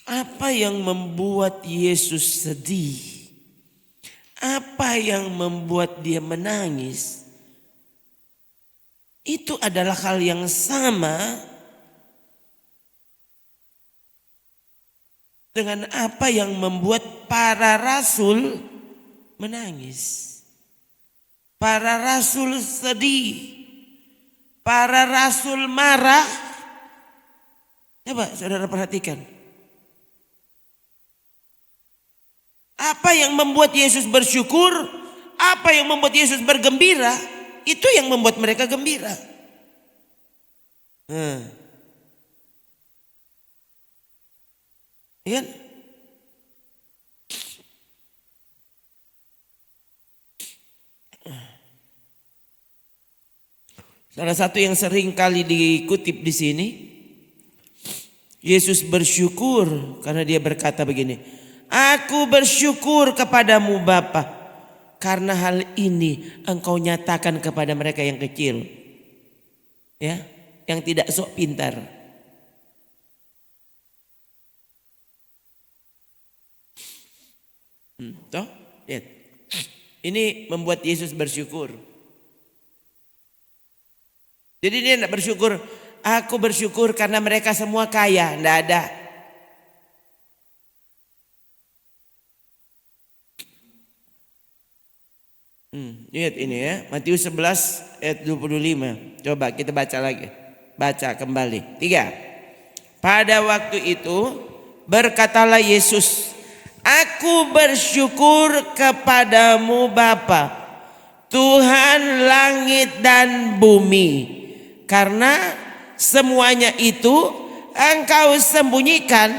Apa yang membuat Yesus sedih? Apa yang membuat dia menangis? Itu adalah hal yang sama dengan apa yang membuat para rasul menangis. Para rasul sedih. Para rasul marah. Coba saudara perhatikan. Apa yang membuat Yesus bersyukur, apa yang membuat Yesus bergembira, itu yang membuat mereka gembira. Iya. Salah satu yang sering kali dikutip di sini, Yesus bersyukur karena dia berkata begini, aku bersyukur kepadamu Bapa, karena hal ini engkau nyatakan kepada mereka yang kecil, ya, yang tidak sok pintar. Toh, lihat. Ini membuat Yesus bersyukur. Jadi dia tidak bersyukur, aku bersyukur karena mereka semua kaya, tidak ada. Lihat ini ya, Matius 11 ayat 25. Coba kita baca lagi. Baca kembali. 3. Pada waktu itu berkatalah Yesus, aku bersyukur kepadamu Bapa, Tuhan langit dan bumi, karena semuanya itu engkau sembunyikan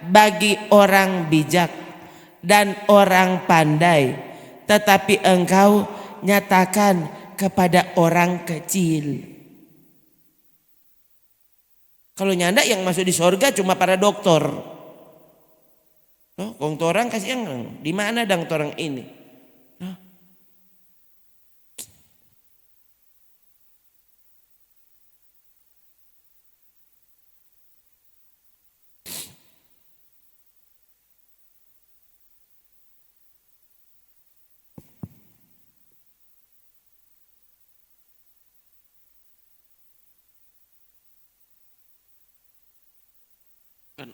bagi orang bijak dan orang pandai, tetapi engkau nyatakan kepada orang kecil. Kalau nyanda yang masuk di sorga cuma para dokter. Kong torang kasih yang di mana dang torang ini?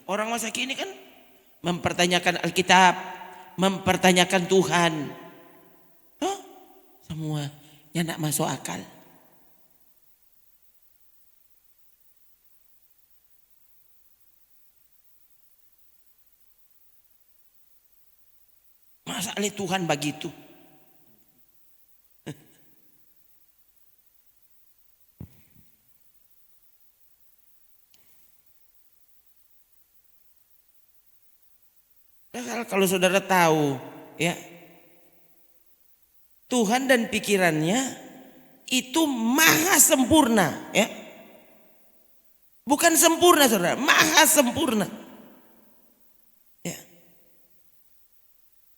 Orang masa kini kan mempertanyakan Alkitab, mempertanyakan Tuhan. Semuanya tidak masuk akal. Masa oleh Tuhan begitu? Kalau saudara tahu, ya, Tuhan dan pikirannya itu maha sempurna, ya. Bukan sempurna saudara, maha sempurna. Ya.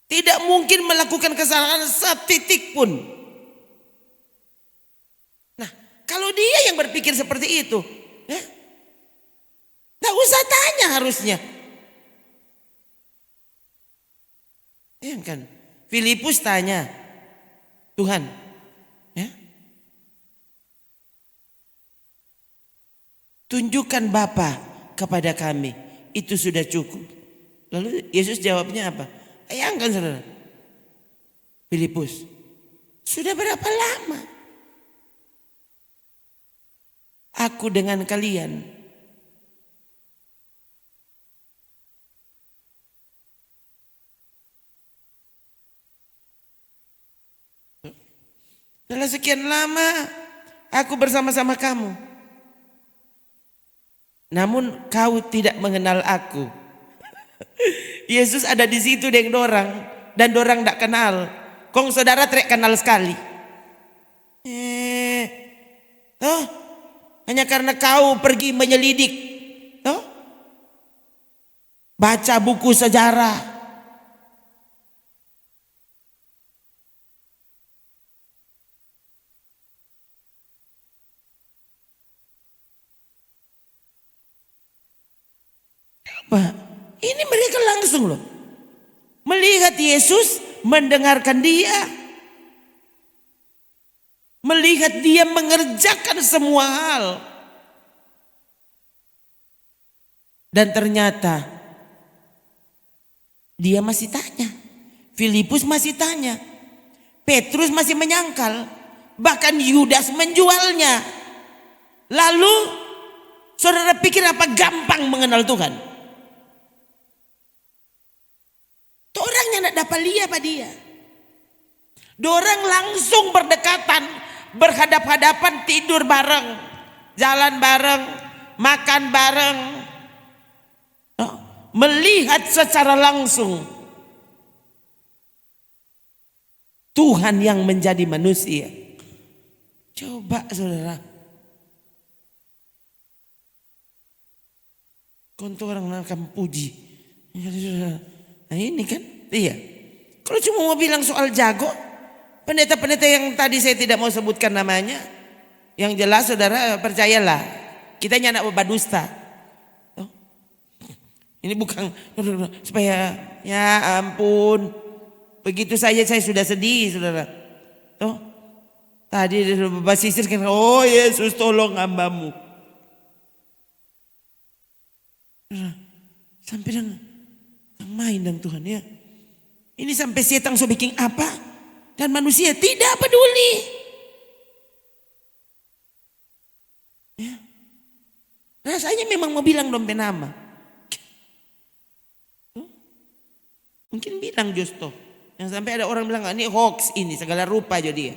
Tidak mungkin melakukan kesalahan setitik pun. Nah, kalau dia yang berpikir seperti itu, ya, nggak usah tanya harusnya. Ya kan? Filipus tanya, Tuhan, ya, tunjukkan Bapa kepada kami, itu sudah cukup. Lalu Yesus jawabnya apa? Bayangkan saudara, Filipus, sudah berapa lama aku dengan kalian? Setelah sekian lama aku bersama-sama kamu, namun kau tidak mengenal aku. Yesus ada di situ dengan dorang, dan dorang tidak kenal. Kong saudara tidak kenal sekali. Hanya karena kau pergi menyelidik, baca buku sejarah, Ini mereka langsung loh. Melihat Yesus, mendengarkan dia. Melihat dia mengerjakan semua hal. Dan ternyata dia masih tanya. Filipus masih tanya. Petrus masih menyangkal. Bahkan Yudas menjualnya. Lalu saudara pikir apa gampang mengenal Tuhan? Orangnya tidak dapat lihat apa dia. Dorang langsung berdekatan, berhadap-hadapan, tidur bareng, jalan bareng, makan bareng, melihat secara langsung Tuhan yang menjadi manusia. Coba saudara, konto orang akan puji. Nah ini kan, iya. Kalau cuma mau bilang soal jago, pendeta-pendeta yang tadi saya tidak mau sebutkan namanya, yang jelas saudara percayalah, kita anak berdusta. Ini bukan supaya ya ampun, begitu saja saya sudah sedih saudara. Tadi basisir kan, oh Yesus tolong hambamu. Sampai dengan main dengan Tuhan ya. Ini sampai setan so bikin apa dan manusia tidak peduli. Ya. Rasanya memang mau bilang dompet nama. Mungkin bilang Justo. Yang sampai ada orang bilang ini hoax ini segala rupa jadi dia.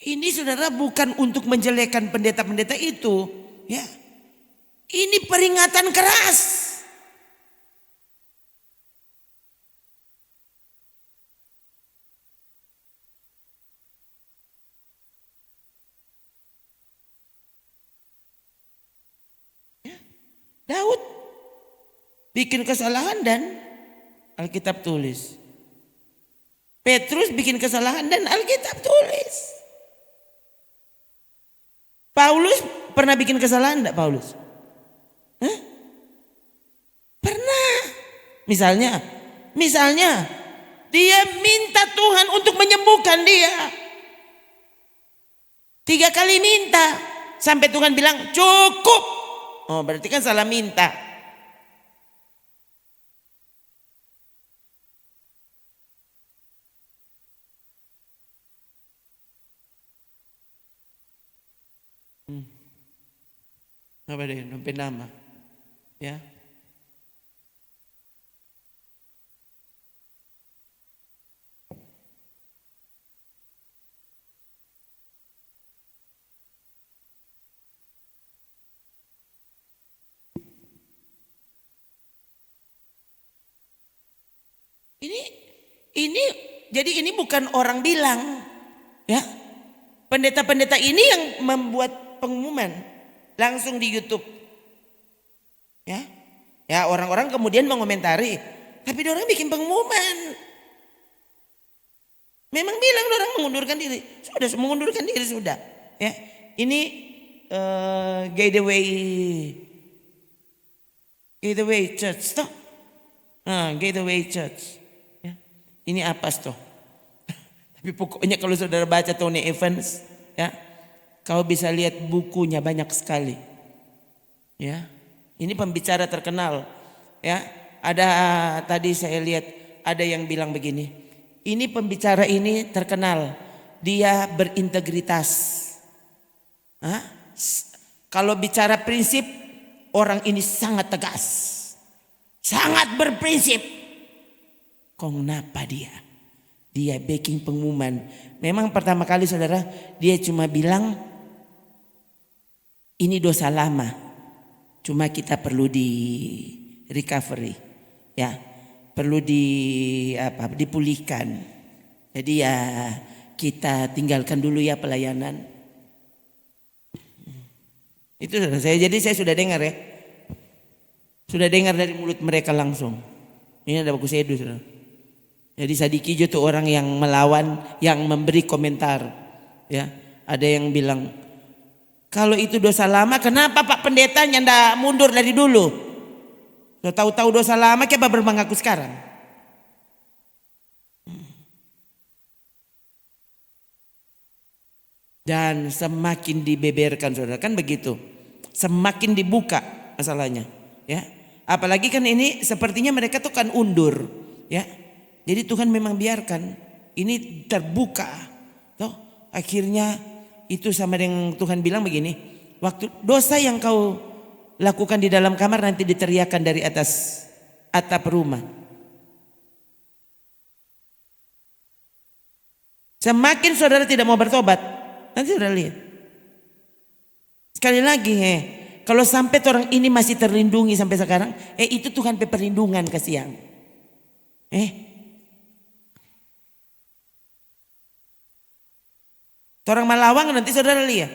Ini saudara bukan untuk menjelekkan pendeta-pendeta itu, ya. Ini peringatan keras. Ya. Daud bikin kesalahan dan Alkitab tulis. Petrus bikin kesalahan dan Alkitab tulis. Paulus pernah bikin kesalahan enggak Paulus? Hah? Pernah. Misalnya dia minta Tuhan untuk menyembuhkan dia. 3 kali minta sampai Tuhan bilang cukup. Oh berarti kan salah minta. Apa deh dompet nama ya. Ini jadi ini bukan orang bilang ya. Pendeta-pendeta ini yang membuat pengumuman langsung di YouTube. Ya. Ya, orang-orang kemudian mengomentari, tapi orang bikin pengumuman. Memang bilang orang mengundurkan diri. Sudah mengundurkan diri sudah. Ya. Ini Gateway Church toh. Gateway Church. Ya. Ini apa toh? Tapi pokoknya kalau saudara baca Tony Evans, ya, kau bisa lihat bukunya banyak sekali. Ya, ini pembicara terkenal. Ya, ada tadi saya lihat ada yang bilang begini. Ini pembicara ini terkenal, dia berintegritas. Kalau bicara prinsip, orang ini sangat tegas, sangat berprinsip. Kenapa dia? Dia baking pengumuman. Memang pertama kali saudara dia cuma bilang ini dosa lama. Cuma kita perlu di recovery. Ya, perlu dipulihkan. Jadi ya kita tinggalkan dulu ya pelayanan. Itu saudara saya. Jadi saya sudah dengar ya. Sudah dengar dari mulut mereka langsung. Ini ada bagus edu saudara. Jadi Sadikijo itu orang yang melawan, yang memberi komentar. Ya, ada yang bilang, kalau itu dosa lama, kenapa Pak Pendetanya ndak mundur dari dulu? Sudah tahu-tahu dosa lama, kenapa bermengaku sekarang? Dan semakin dibeberkan saudara, kan begitu. Semakin dibuka masalahnya, ya. Apalagi kan ini sepertinya mereka tuh kan undur, ya. Jadi Tuhan memang biarkan ini terbuka. Toh, akhirnya itu sama dengan Tuhan bilang begini, waktu dosa yang kau lakukan di dalam kamar nanti diteriakan dari atas atap rumah. Semakin saudara tidak mau bertobat, nanti saudara lihat. Sekali lagi, kalau sampai orang ini masih terlindungi sampai sekarang, itu Tuhan perlindungan kasihan. Orang Malawang nanti saudara lihat.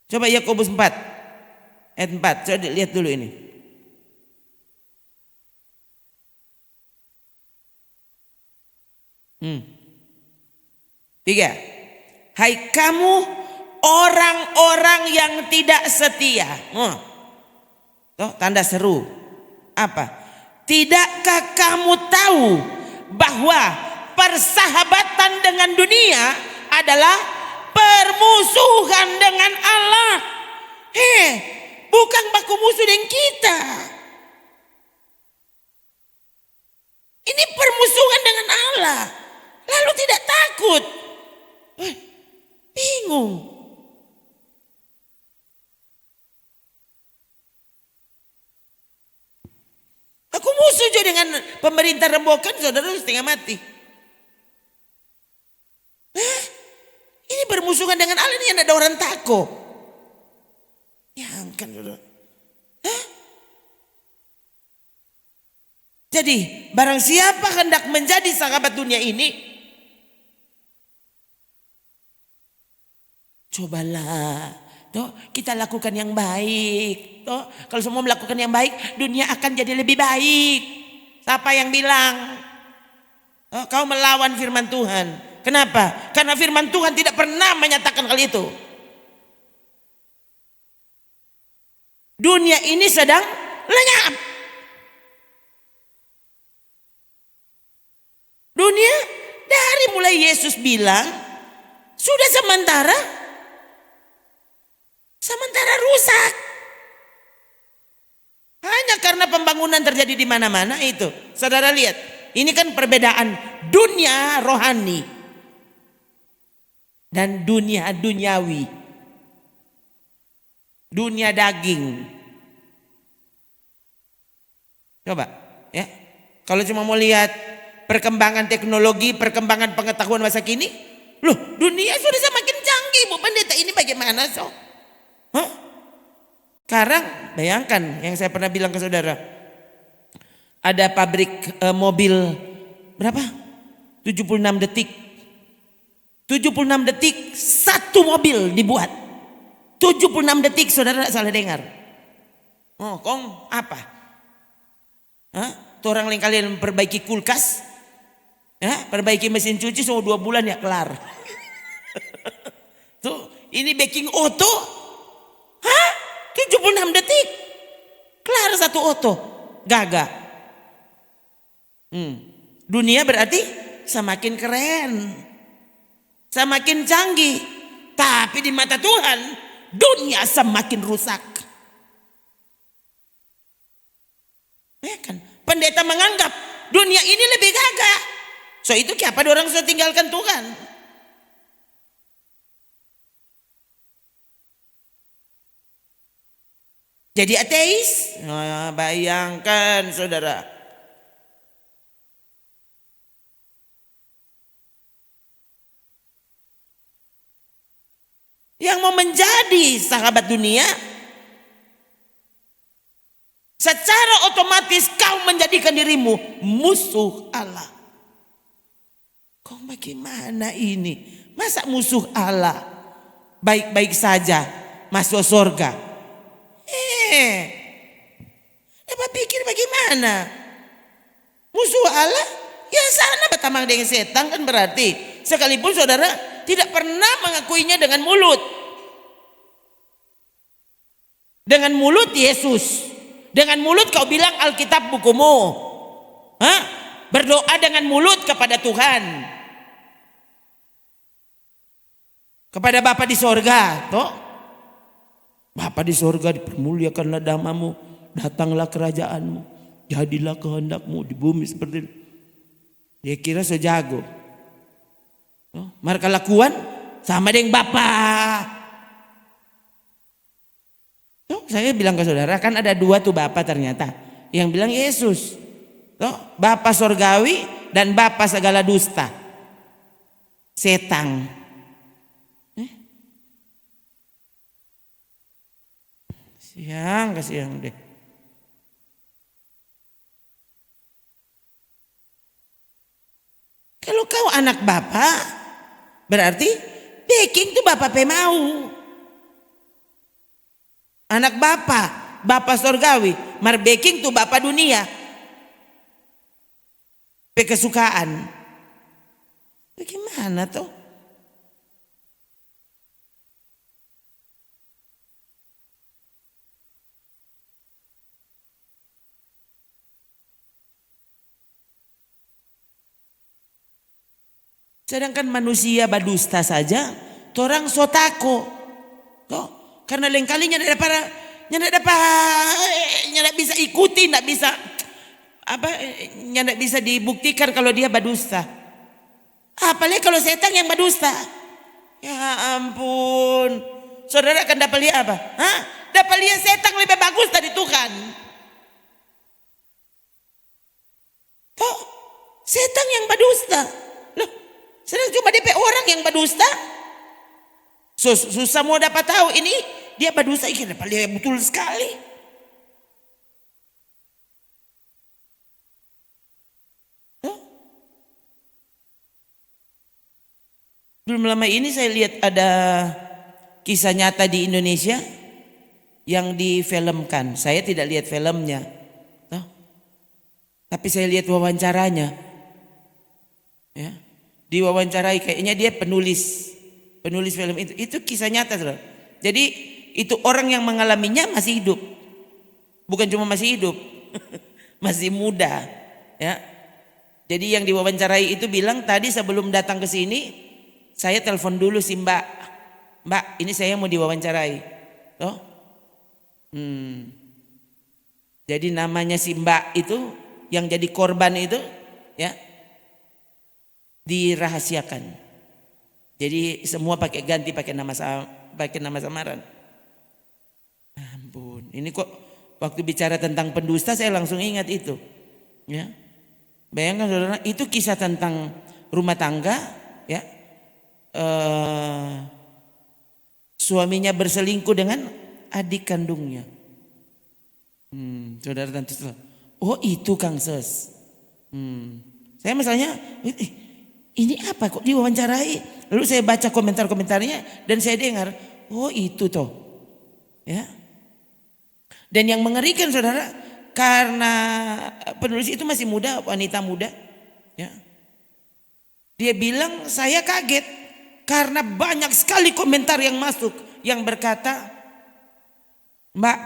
Coba Yakobus 4 ayat 4, coba lihat dulu ini. Tiga. Hai kamu orang-orang yang tidak setia. Tanda seru. Apa? Tidakkah kamu tahu bahwa persahabatan dengan dunia adalah permusuhan dengan Allah? Bukan baku musuh dengan kita. Ini permusuhan dengan Allah. Lalu tidak takut. Bingung. Aku musuh juga dengan pemerintah rembokan, saudara setengah mati. Ini bermusuhan dengan Allah, ini ada orang takut. Yang kan saudara. Jadi barang siapa hendak menjadi sahabat dunia ini, cobalah kita lakukan yang baik. Kalau semua melakukan yang baik, dunia akan jadi lebih baik. Siapa yang bilang kau melawan firman Tuhan? Kenapa? Karena firman Tuhan tidak pernah menyatakan hal itu. Dunia ini sedang lenyap. Dunia dari mulai Yesus bilang sudah sementara rusak. Hanya karena pembangunan terjadi di mana-mana itu. Saudara lihat, ini kan perbedaan dunia rohani dan dunia duniawi. Dunia daging. Coba, ya. Kalau cuma mau lihat perkembangan teknologi, perkembangan pengetahuan masa kini, loh, dunia sudah semakin canggih, Bu Pendeta. Ini bagaimana, so? Sekarang bayangkan yang saya pernah bilang ke saudara, ada pabrik mobil berapa? 76 detik. 76 detik satu mobil dibuat. 76 detik, saudara salah dengar. Kong apa? Tuh orang lain kalian perbaiki kulkas, perbaiki mesin cuci semua 2 bulan ya kelar. Tuh ini baking auto, 76 detik kelar satu auto, gagah. Dunia berarti semakin keren, semakin canggih, tapi di mata Tuhan dunia semakin rusak. Kan pendeta menganggap dunia ini lebih gagah, so itu kenapa orang sudah tinggalkan Tuhan. Jadi ateis. Bayangkan saudara. Yang mau menjadi sahabat dunia, secara otomatis kau menjadikan dirimu musuh Allah. Kok bagaimana ini? Masa musuh Allah? Baik-baik saja masuk surga. Dapat pikir bagaimana? Musuh Allah, ya sana bertamang dengan setan kan berarti. Sekalipun saudara tidak pernah mengakuinya dengan mulut. Dengan mulut Yesus. Dengan mulut kau bilang Alkitab bukumu. Hah? Berdoa dengan mulut kepada Tuhan. Kepada Bapa di sorga. Toh? Bapa di sorga, dipermuliakanlah namamu. Datanglah kerajaanmu. Jadilah kehendakmu di bumi seperti ini. Dia kira sejago. Toh? Maka lakuan sama dengan Bapa. Tuh, saya bilang ke saudara, kan ada dua tuh Bapa ternyata. Yang bilang Yesus. Tuh, Bapa sorgawi dan Bapa segala dusta. Setan. Kasihan deh. Kalau kau anak Bapa, berarti baking tuh Bapa mau. Anak Bapa sorgawi, marbeking tuh Bapa dunia. Kesukaan. Bagaimana tuh? Sedangkan manusia badusta saja, orang sotako. Toh, karena lain kalinya tidak bisa ikuti, tidak bisa tidak bisa dibuktikan kalau dia badusta. Apalagi kalau setan yang badusta. Ya ampun, saudara akan dapat lihat apa? Hah? Dapat lihat setan lebih bagus dari Tuhan. Toh, setan yang badusta. Loh, sedang cuma DP orang yang badusta. Susah mau dapat tahu ini dia badusta, ikan dapat lihat betul sekali. Belum lama ini saya lihat ada kisah nyata di Indonesia yang difilmkan. Saya tidak lihat filmnya, tapi saya lihat wawancaranya. Ya, diwawancarai, kayaknya dia penulis film itu. Itu kisah nyata, saudara. Jadi itu orang yang mengalaminya masih hidup, bukan cuma masih hidup, masih muda. Ya, jadi yang diwawancarai itu bilang tadi sebelum datang ke sini. Saya telepon dulu si Mbak, ini saya mau diwawancarai. Toh? Jadi namanya si Mbak itu yang jadi korban itu, ya, dirahasiakan. Jadi semua pakai nama samaran. Ampun, ini kok waktu bicara tentang pendusta saya langsung ingat itu. Ya, bayangkan saudara, itu kisah tentang rumah tangga, ya. Suaminya berselingkuh dengan adik kandungnya. Saudara tentu salah. Oh itu Kang Ses. Saya misalnya ini apa kok diwawancarai? Lalu saya baca komentar-komentarnya dan saya dengar, oh itu toh. Ya. Dan yang mengerikan saudara, karena penulis itu masih muda, wanita muda, ya. Dia bilang saya kaget. Karena banyak sekali komentar yang masuk yang berkata, Mbak,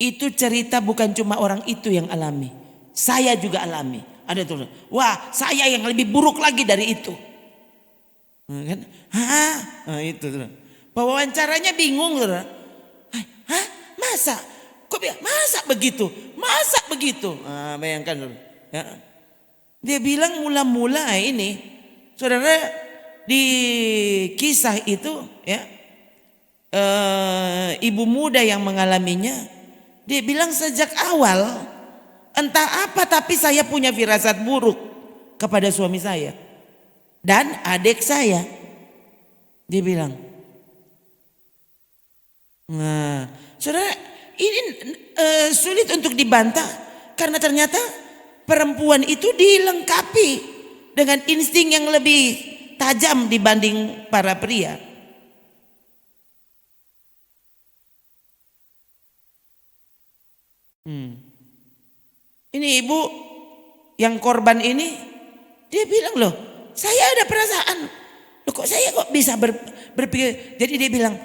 itu cerita bukan cuma orang itu yang alami, saya juga alami. Ada tuh, wah saya yang lebih buruk lagi dari itu. Kan? Itu tuh. Pewawancaranya bingung, tuh. Masa? Kok masa begitu? Masa begitu? Bayangkan, tuh. Ya. Dia bilang mula-mula ini, saudara. Di kisah itu, ya, ibu muda yang mengalaminya, dia bilang sejak awal entah apa tapi saya punya firasat buruk kepada suami saya dan adik saya. Dia bilang, nah, saudara, ini sulit untuk dibantah karena ternyata perempuan itu dilengkapi dengan insting yang lebih tajam dibanding para pria. Ini ibu yang korban ini, dia bilang, loh saya ada perasaan. Loh kok saya kok bisa berpikir. Jadi dia bilang,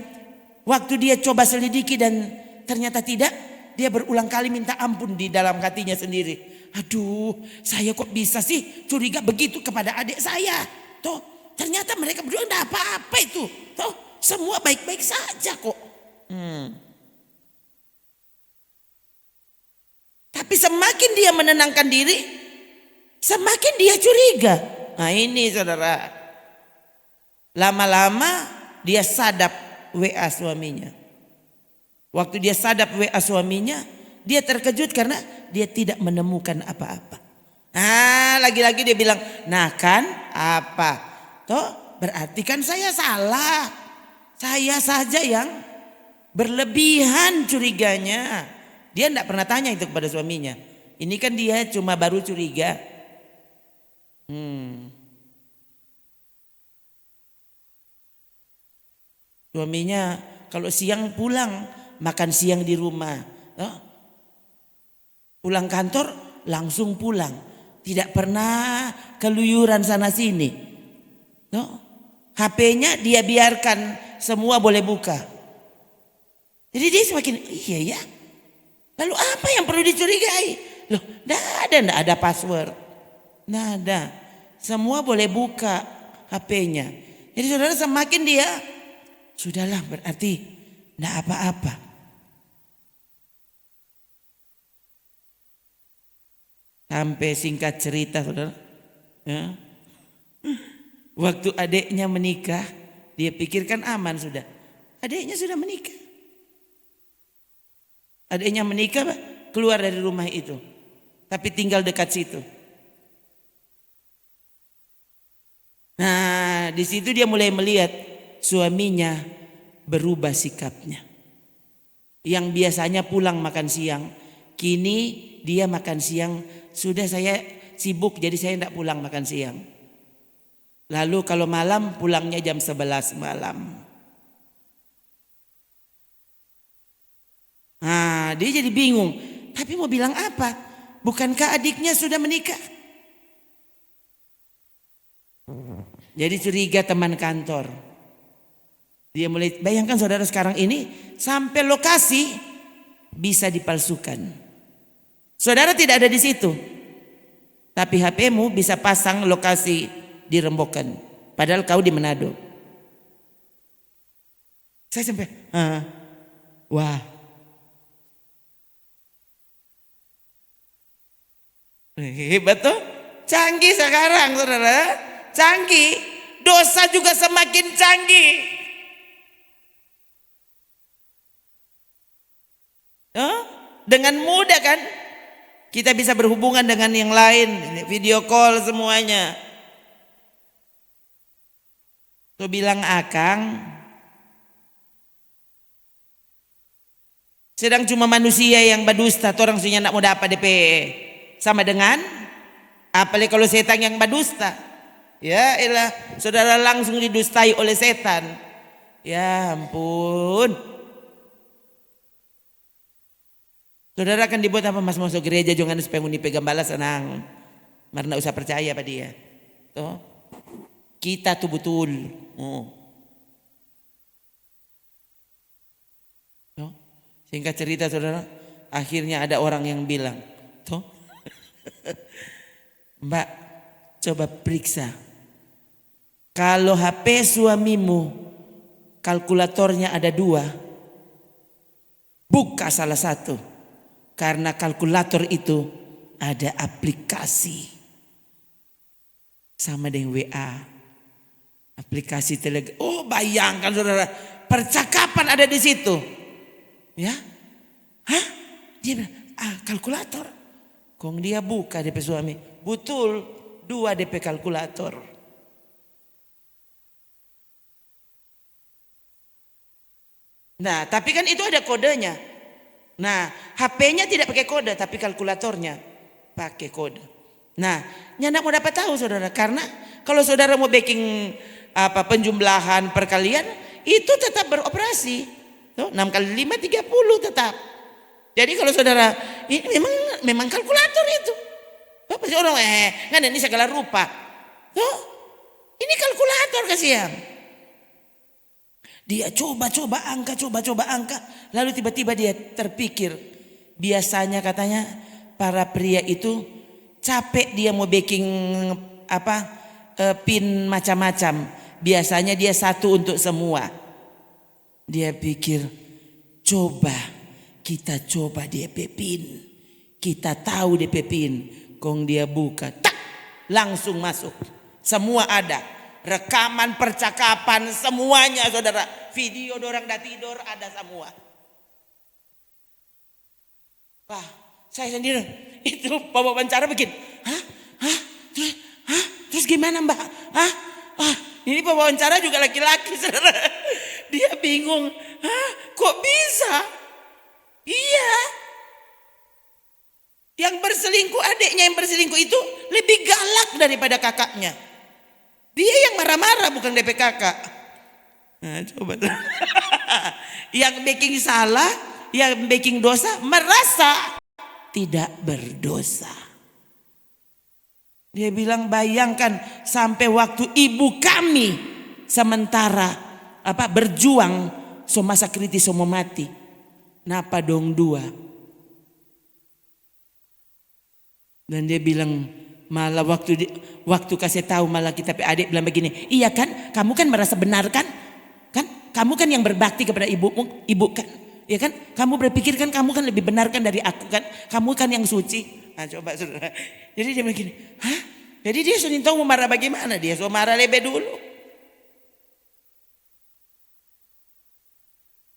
waktu dia coba selidiki dan ternyata tidak, dia berulang kali minta ampun di dalam hatinya sendiri. Aduh, saya kok bisa sih curiga begitu kepada adik saya. Tuh, ternyata mereka berdua enggak apa-apa itu. Tuh, semua baik-baik saja kok. Tapi semakin dia menenangkan diri, semakin dia curiga. Nah ini saudara, lama-lama dia sadap WA suaminya. Waktu dia sadap WA suaminya, dia terkejut karena dia tidak menemukan apa-apa. Nah lagi-lagi dia bilang, nah kan apa? Toh berarti kan saya salah. Saya saja yang berlebihan curiganya. Dia tidak pernah tanya itu kepada suaminya. Ini kan dia cuma baru curiga. Suaminya kalau siang pulang, makan siang di rumah. Pulang kantor langsung pulang. Tidak pernah keluyuran sana sini. HP-nya dia biarkan semua boleh buka. Jadi dia semakin iya ya. Lalu apa yang perlu dicurigai? Loh, enggak ada password. Enggak ada. Semua boleh buka HP-nya. Jadi saudara semakin dia, sudahlah berarti enggak apa-apa. Sampai singkat cerita saudara. Ya. Waktu adiknya menikah, dia pikirkan aman sudah. Adiknya sudah menikah. Adiknya menikah, keluar dari rumah itu. Tapi tinggal dekat situ. Nah, di situ dia mulai melihat suaminya berubah sikapnya. Yang biasanya pulang makan siang, kini dia makan siang, sudah saya sibuk jadi saya tidak pulang makan siang. Lalu kalau malam pulangnya jam 11 malam. Nah, dia jadi bingung. Tapi mau bilang apa? Bukankah adiknya sudah menikah? Jadi curiga teman kantor. Dia mulai bayangkan saudara sekarang ini sampai lokasi bisa dipalsukan. Saudara tidak ada di situ. Tapi HP-mu bisa pasang lokasi di Rembokan. Padahal kau di Manado. Saya sampai, wah. Hebat tuh, canggih sekarang saudara, canggih, dosa juga semakin canggih. Dengan mudah kan, kita bisa berhubungan dengan yang lain, video call semuanya. Tuh bilang akang, sedang cuma manusia yang berdusta, orang sunya nak mau dapat DP. Sama dengan apalagi kalau setan yang berdusta. Ya elah, saudara langsung didustai oleh setan. Ya ampun. Saudara akan dibuat apa mas masuk gereja jangan supaya muni pegang balas senang. Karena usah percaya pada dia. Tuh. Kita tuh betul. Tuh. Singkat cerita saudara, akhirnya ada orang yang bilang, tuh. Mbak, coba periksa. Kalau HP suamimu kalkulatornya ada 2, buka salah satu. Karena kalkulator itu ada aplikasi. Sama dengan WA. Aplikasi Telegram. Oh bayangkan saudara, percakapan ada di situ. Ya, hah? Dia bilang, kalkulator. Kong dia buka DP suami. Betul, 2 DP kalkulator. Nah, tapi kan itu ada kodenya. Nah, HP-nya tidak pakai kode, tapi kalkulatornya pakai kode. Nah, nyanda mau dapat tahu saudara, karena kalau saudara mau backing penjumlahan perkalian, itu tetap beroperasi. Tuh, 6 kali 5 30 tetap. Jadi kalau saudara ini memang kalkulator itu. pasti orang kan ini segala rupa. Tuh, ini kalkulator kasihan. Dia coba-coba angka. Lalu tiba-tiba dia terpikir, biasanya katanya para pria itu capek dia mau baking pin macam-macam. Biasanya dia satu untuk semua. Dia pikir, kita coba DP pin. Kita tahu DP pin. Kong dia buka, tak, langsung masuk. Semua ada. Rekaman percakapan semuanya saudara. Video dorang dah tidur ada semua. Wah, saya sendiri itu wawancara bikin. Terus gimana mbak? Ini wawancara juga laki-laki saudara. Dia bingung. Kok bisa? Iya. Yang berselingkuh, adiknya yang berselingkuh itu lebih galak daripada kakaknya. Dia yang marah-marah bukan DP kakak. Nah, coba. Yang bikin salah, yang bikin dosa merasa tidak berdosa. Dia bilang bayangkan sampai waktu ibu kami sementara berjuang masa kritis mau mati. Napa dong dua? Dan dia bilang malah waktu kasih tahu malah kita adik bilang begini, iya kan, kamu kan merasa benar kan, kamu kan yang berbakti kepada ibu kan, ya kan, kamu berpikir kan kamu kan lebih benar kan dari aku kan, kamu kan yang suci. Nah coba saudara, jadi dia begini, jadi dia sudah tahu mau marah bagaimana, dia sudah marah lebih dulu.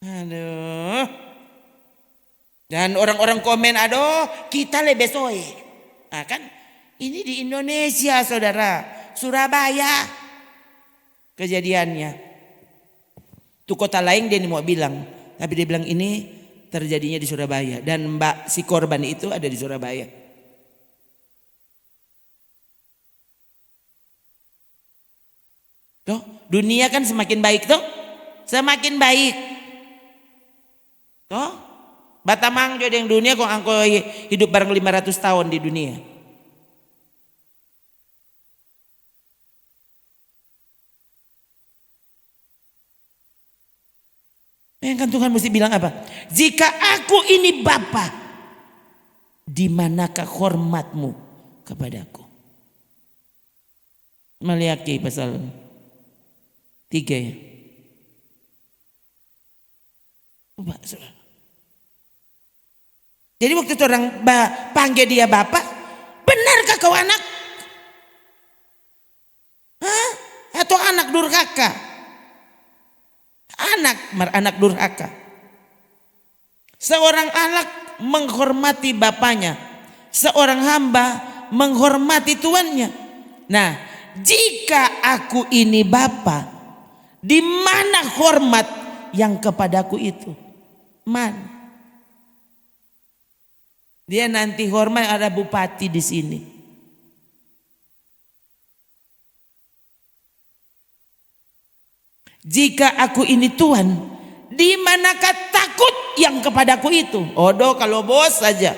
Aduh, dan orang-orang komen, aduh kita lebih soe. Nah kan ini di Indonesia saudara, Surabaya kejadiannya. Tuh kota lain dia mau bilang, tapi dia bilang ini terjadinya di Surabaya dan mbak si korban itu ada di Surabaya. Tuh, dunia kan semakin baik tuh, semakin baik. Tuh, Batamang jadi yang dunia kok angko hidup bareng 500 tahun di dunia. Kan Tuhan mesti bilang apa? Jika aku ini Bapa, di manakah hormatmu kepadaku? Maliaki pasal 3 ya. Jadi waktu itu orang panggil dia Bapak, benarkah kau anak? Atau anak durhaka? Anak durhaka. Seorang anak menghormati bapaknya, seorang hamba menghormati tuannya. Nah, jika aku ini Bapa, di mana hormat yang kepadaku itu? Mana? Dia nanti hormat ada bupati di sini. Jika aku ini Tuhan, di manakah takut yang kepadaku itu? Odoh kalau bos saja.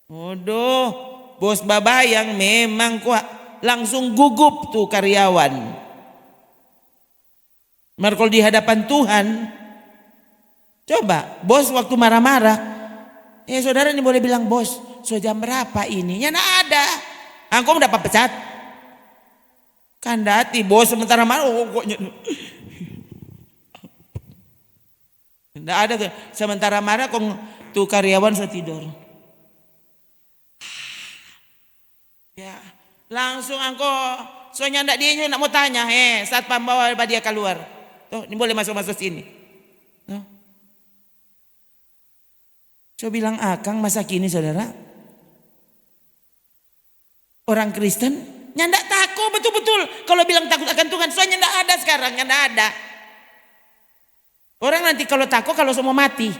Odoh, bos babayang memang kuat, langsung gugup tuh karyawan. Kalau di hadapan Tuhan, coba bos waktu marah-marah, saudara ini boleh bilang bos, so jam berapa ini? Ya nggak ada. Aku dapat pecat. Kandati bos sementara marah, kok nggak ada tuh. Sementara marah kok tuh karyawan so tidur. Ya, langsung angko soalnya ndak dia nak mau tanya, saat pembawa dia keluar. Tuh, ini boleh masuk sini. Tuh. So bilang akang masa kini saudara, orang Kristen nyandak takut betul-betul kalau bilang takut akan Tuhan, soalnya ndak ada sekarang, ndak ada. Orang nanti kalau takut kalau semua mati.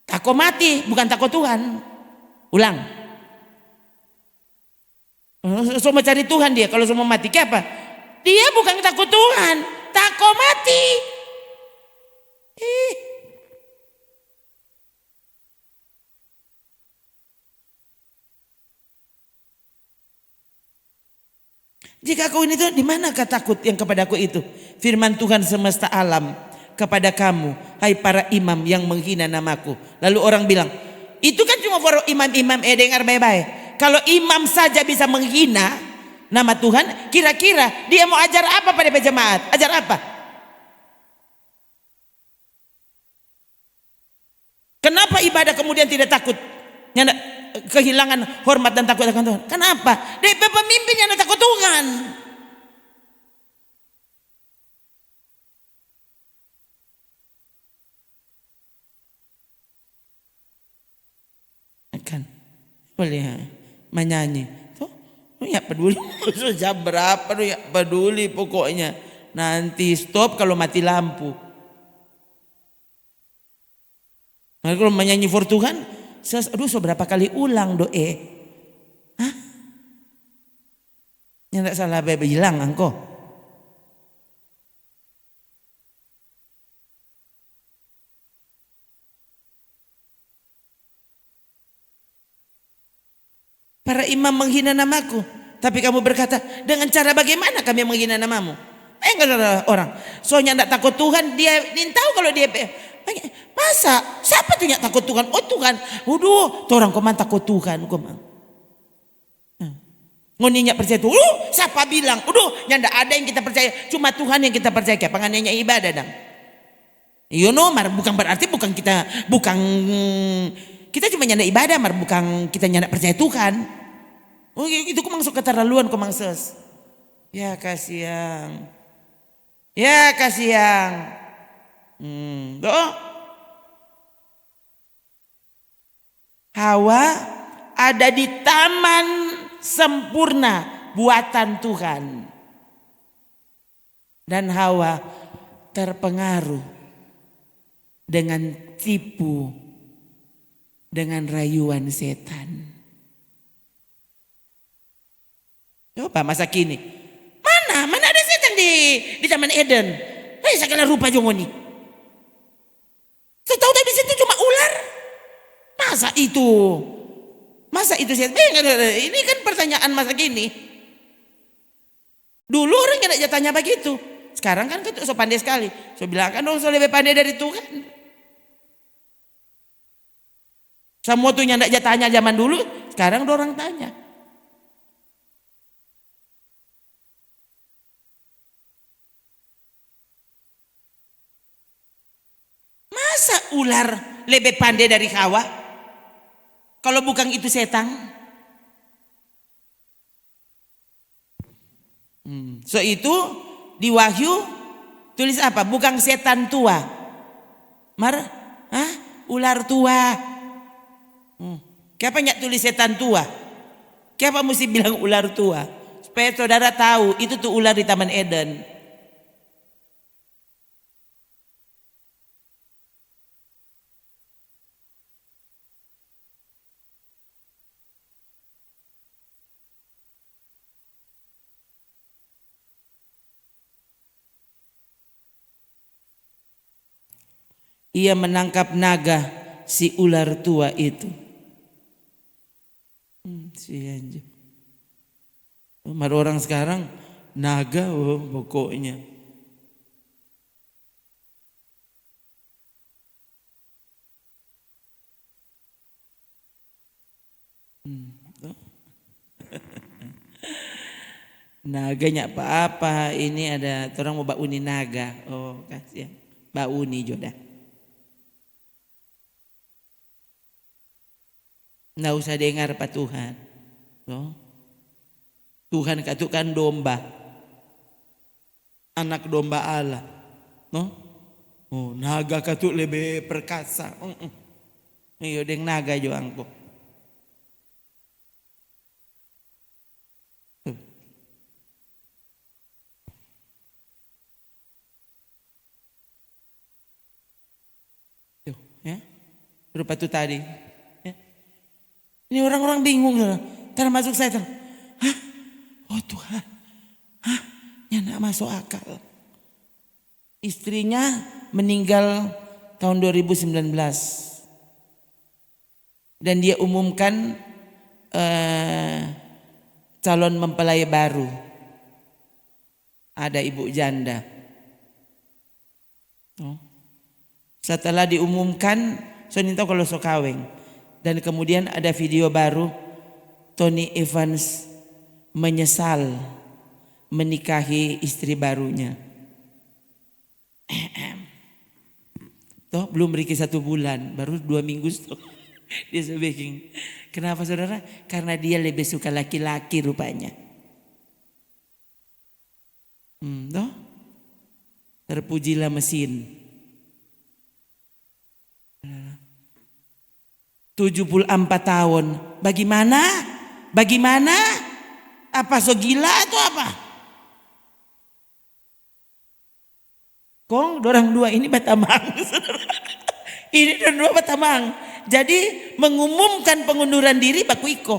Takut mati bukan takut Tuhan. Ulang. Semua cari Tuhan dia kalau semua mati. Kenapa? Dia bukan takut Tuhan, takut mati. Jika kau ini tuh, di manakah takut yang kepadaku itu? Firman Tuhan semesta alam kepada kamu, hai para imam yang menghina namaku. Lalu orang bilang, itu kan cuma para imam-imam, dengar baik-baik. Kalau imam saja bisa menghina nama Tuhan, kira-kira dia mau ajar apa pada jemaat? Ajar apa? Kenapa ibadah kemudian tidak takut? Kehilangan hormat dan takut akan Tuhan. Kenapa? Dia pemimpin yang takut Tuhan. Kan boleh menyanyi. Tuh, ya peduli. Jam berapa lu ya peduli pokoknya. Nanti stop kalau mati lampu. Nah, kalau menyanyi for Tuhan, aduh seberapa kali ulang doe. Hah? Yang tidak salah bebe hilang engkau. Para imam menghina namaku, tapi kamu berkata, dengan cara bagaimana kami menghina namamu? Enggak ada orang. Soalnya tidak takut Tuhan, dia tahu kalau dia masa siapa tuh yang takut Tuhan? Oh Tuhan, tuh orang koman takut Tuhan, koman. Ngoninya percaya tuh, siapa bilang? Yang tidak ada yang kita percaya, cuma Tuhan yang kita percaya. Kayak pengannya ibadah dong. Bukan berarti kita cuma nyanda ibadah, bukan kita nyanda percaya Tuhan. Oh itu kok masuk keterlaluan kok mangses. Ya kasihan. Doh. Hawa ada di taman sempurna buatan Tuhan. Dan Hawa terpengaruh dengan tipu, dengan rayuan setan. Coba masa kini, mana ada setan di Taman Eden? Segala rupa jongoni. Tahu tadi situ cuma ular. Masa itu setan? Ini kan pertanyaan masa kini. Dulu orang tidak tanya begitu. Sekarang kan so pandai sekali. So bilang kan dong so lebih pandai dari Tuhan. Semua tuh yang tidak tanya zaman dulu, sekarang orang tanya. Masa ular lebih pandai dari Hawa? Kalau bukan itu setan. So itu di Wahyu tulis apa? Bukan setan tua. Ular tua. Kenapa nyak tulis setan tua? Kenapa mesti bilang ular tua? Supaya saudara tahu itu tuh ular di Taman Eden. Ia menangkap naga si ular tua itu. Si anjing. Orang sekarang naga pokoknya. Naganya apa-apa. Ini ada orang mau bauni naga. Oh kasihan. Bauni jodoh. Nggak usah dengar Pak Tuhan. Tuhan katakan domba. Anak domba Allah. Naga katuk lebih perkasa. Iyo deng naga jo angko. Ya. Rupa itu tadi. Ini orang-orang bingung, termasuk saya. Oh Tuhan, ya nggak masuk akal. Istrinya meninggal tahun 2019 dan dia umumkan calon mempelai baru. Ada ibu janda. Oh. Setelah diumumkan, saya tahu kalau so kaweng. Dan kemudian ada video baru, Tony Evans menyesal menikahi istri barunya. Toh belum Riki 1 bulan, baru 2 minggu toh. Dia speaking. Kenapa saudara? Karena dia lebih suka laki-laki rupanya. Toh? Terpujilah mesin. 74 tahun. Bagaimana? Bagaimana? Apa so gila atau apa? Kong dorang dua ini batamang. Ini dorang dua batamang. Jadi mengumumkan pengunduran diri baku iko.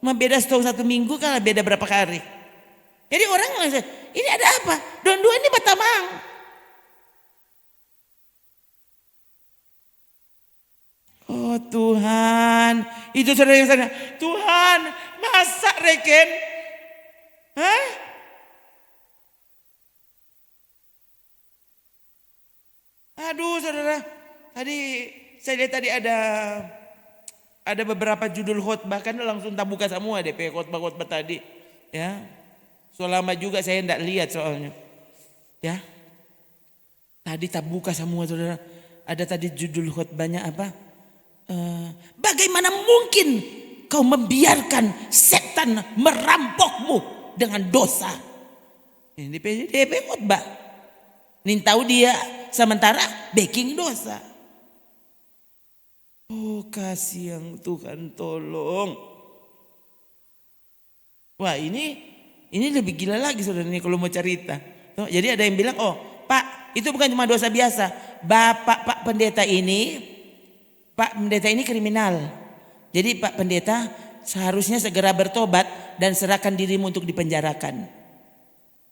Beda setahun 1 minggu kalau beda berapa hari. Jadi orang langsung, ini ada apa? Dorang dua ini batamang. Oh Tuhan, itu saudara yang sana. Tuhan, masa reken? Hah? Aduh saudara, tadi saya lihat tadi ada beberapa judul khotbah kan langsung tak buka semua DP khotbah-khotbah tadi. Ya, so lama juga saya tidak lihat soalnya. Ya, tadi tak buka semua saudara. Ada tadi judul khotbahnya apa? Bagaimana mungkin kau membiarkan setan merampokmu dengan dosa? Ini DP khotbah. Nin tahu dia sementara backing dosa. Oh kasih yang Tuhan tolong. Wah ini lebih gila lagi saudara ini kalau mau cerita. Jadi ada yang bilang, oh Pak itu bukan cuma dosa biasa. Pak pendeta ini kriminal. Jadi Pak pendeta seharusnya segera bertobat dan serahkan dirimu untuk dipenjarakan.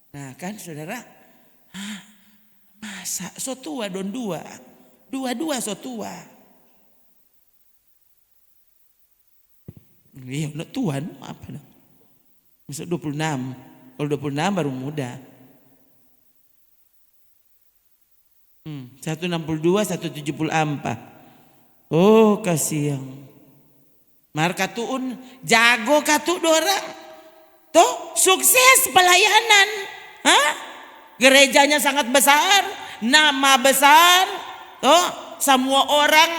Nah kan saudara, masa so tua don dua so tua. Iya Tuhan apa dong? Misal 26, kalau 26 baru muda. 162, 174. Oh kasih yang marka tuun jago katu dorang. Toh sukses pelayanan. Hah? Gerejanya sangat besar, nama besar. Toh semua orang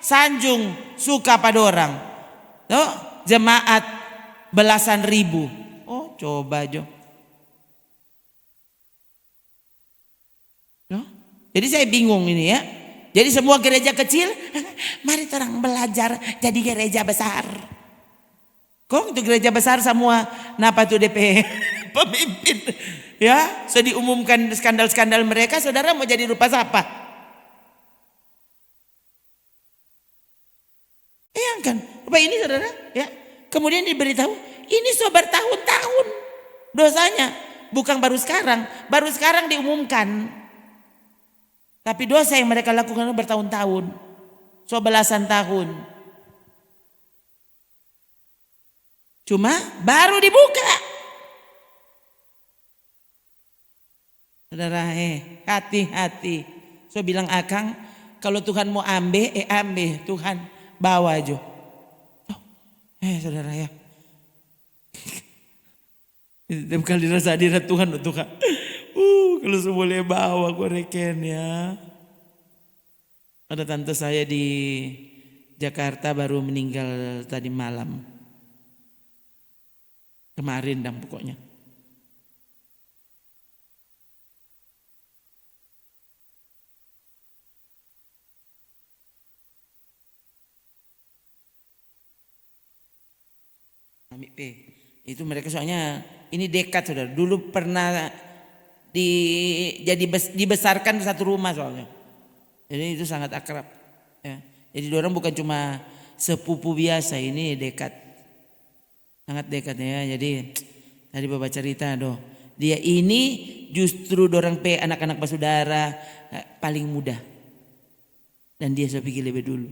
sanjung suka pada orang. Toh jemaat belasan ribu. Oh coba jo. Toh? Jadi saya bingung ini ya. Jadi semua gereja kecil, mari terang belajar jadi gereja besar. Kok itu gereja besar semua napa tuh DP pemimpin ya, so diumumkan skandal-skandal mereka, saudara mau jadi rupa siapa? Iya kan? Apa ini saudara? Ya. Kemudian diberitahu, ini so bertahun-tahun dosanya, bukan baru sekarang diumumkan. Tapi dosa yang mereka lakukan bertahun-tahun, so belasan tahun. Cuma baru dibuka. Saudara, hati-hati. So bilang akang, kalau Tuhan mau ambil, Tuhan bawa aja. Oh, saudara ya. Setiap kali rasa hadirat Tuhan, Tuhan. Kalau boleh bawa gue reken ya. Ada tante saya di Jakarta baru meninggal tadi malam. Kemarin dan pokoknya. Itu mereka soalnya ini dekat saudara. Dulu pernah dibesarkan satu rumah soalnya. Jadi itu sangat akrab. Ya. Jadi orang bukan cuma sepupu biasa, ini dekat. Sangat dekat ya. Jadi tadi bapak cerita dia ini justru dorang anak-anak bersaudara paling muda. Dan dia saya pikir lebih dulu.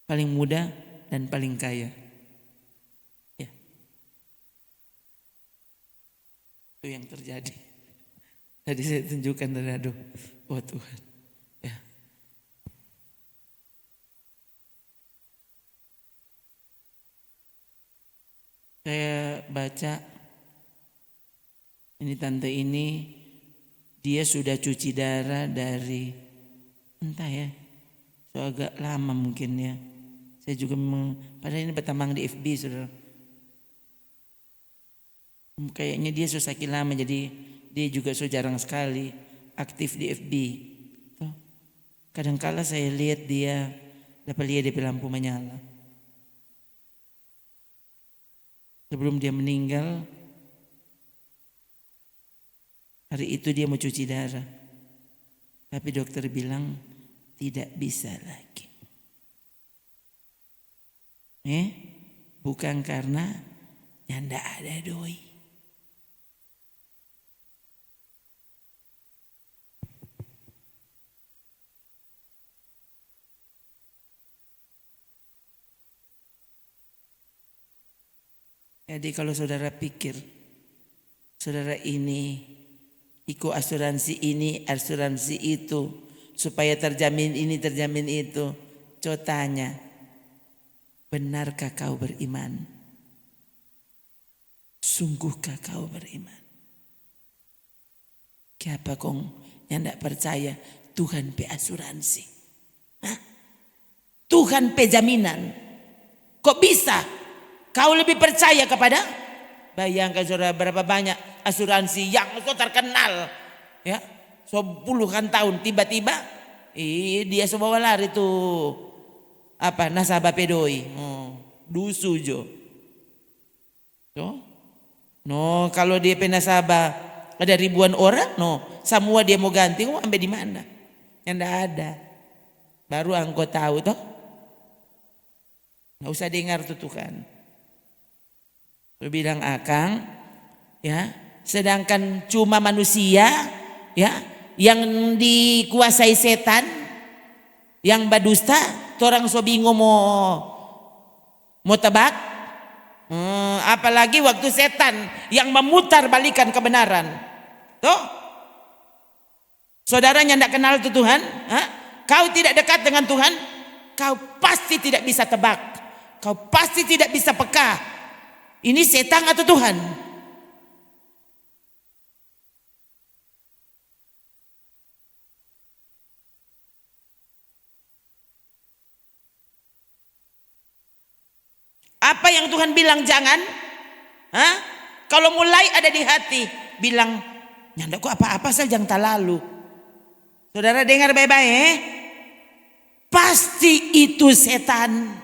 Paling muda dan paling kaya. Ya. Itu yang terjadi. Tadi saya tunjukkan tadi, aduh, oh Tuhan. Ya. Saya baca, ini tante ini, dia sudah cuci darah dari, entah ya, so agak lama mungkin ya. Saya juga padahal ini bertambang di FB, saudara. Kayaknya dia sudah sakit lama, jadi dia juga so jarang sekali aktif di FB. Kadangkala saya lihat dia, dapat lihat di lampu menyala. Sebelum dia meninggal, hari itu dia mau cuci darah. Tapi dokter bilang tidak bisa lagi. Bukan karena yang tidak ada doi. Jadi kalau saudara pikir, saudara ini ikut asuransi ini, asuransi itu, supaya terjamin ini, terjamin itu. Coba tanya, benarkah kau beriman? Sungguhkah kau beriman? Siapa kong yang tidak percaya Tuhan pe asuransi? Tuhan pe jaminan. Kok bisa kau lebih percaya kepada? Bayangkan saudara berapa banyak asuransi yang so terkenal. Ya, so puluhan tahun tiba-tiba dia so bawa lari tuh nasabah pedoi. Dusu jo. No, kalau dia penasabah ada ribuan orang, semua dia mau ganti, ambil di mana? Yang enggak ada. Baru engkau tahu toh. Nggak usah dengar tuh kan. Bilang akang, ya, sedangkan cuma manusia, ya, yang dikuasai setan, yang berdusta, orang so bingung mau tebak, apalagi waktu setan yang memutar balikan kebenaran, toh, saudaranya tidak kenal tuh Tuhan, kau tidak dekat dengan Tuhan, kau pasti tidak bisa tebak, kau pasti tidak bisa peka. Ini setan atau Tuhan? Apa yang Tuhan bilang jangan? Kalau mulai ada di hati, bilang nyanda kok apa-apa saja yang tak lalu. Saudara dengar baik-baik, pasti itu setan.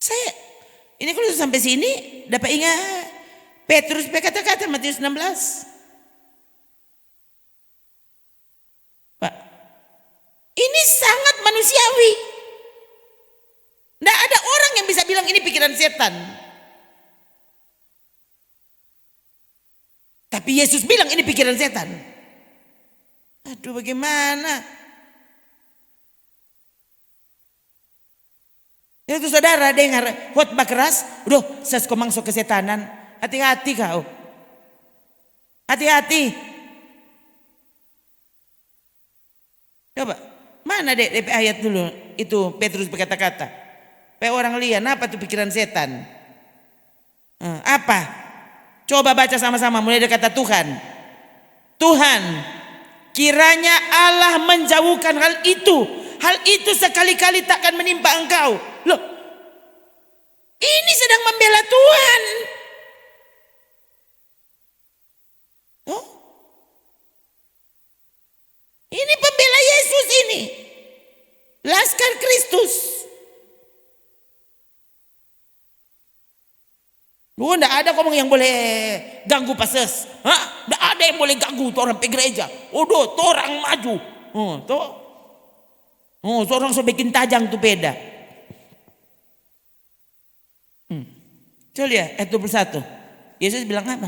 Saya ini kalau sampai sini dapat ingat Petrus berkata-kata Matius 16. Pak, ini sangat manusiawi. Tidak ada orang yang bisa bilang ini pikiran setan. Tapi Yesus bilang ini pikiran setan. Aduh, bagaimana? Itu saudara dengar khotbah keras, saya masuk kesetanan. Hati-hati kau. Hati-hati. Coba, mana DP ayat dulu itu Petrus berkata-kata. Orang lihat apa tuh pikiran setan? Apa? Coba baca sama-sama mulai dari kata Tuhan. Tuhan, kiranya Allah menjauhkan hal itu. Hal itu sekali-kali takkan menimpa engkau. Loh, ini sedang membela Tuhan. Ini pembela Yesus ini. Laskar Kristus. Enggak ada ngomong yang boleh ganggu pases. Enggak ada yang boleh ganggu tuh orang pergi gereja. Tuh orang maju. Seorang so bikin tajang tuh beda. Coba lihat ayat 21. Yesus bilang apa?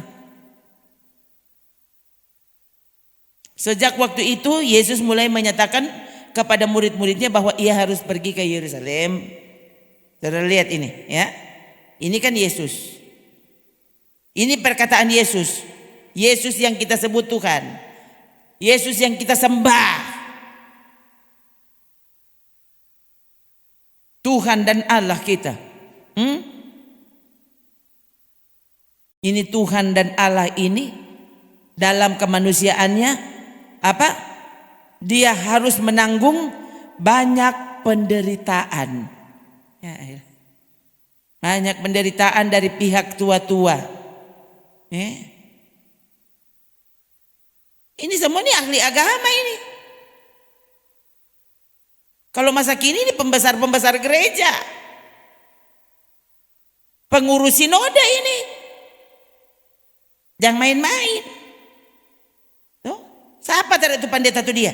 Sejak waktu itu Yesus mulai menyatakan kepada murid-muridnya bahwa ia harus pergi ke Yerusalem Saudara lihat ini ya. Ini kan Yesus. Ini perkataan Yesus. Yesus yang kita sebut Tuhan. Yesus yang kita sembah. Tuhan dan Allah kita. Ini Tuhan dan Allah ini dalam kemanusiaannya apa? Dia harus menanggung banyak penderitaan. Ya, banyak penderitaan dari pihak tua-tua. Ini semua ini ahli agama ini. Kalau masa kini ini pembesar-pembesar gereja. Pengurus sinode ini. Jangan main-main. Tuh, siapa tadi itu pendeta tuh dia?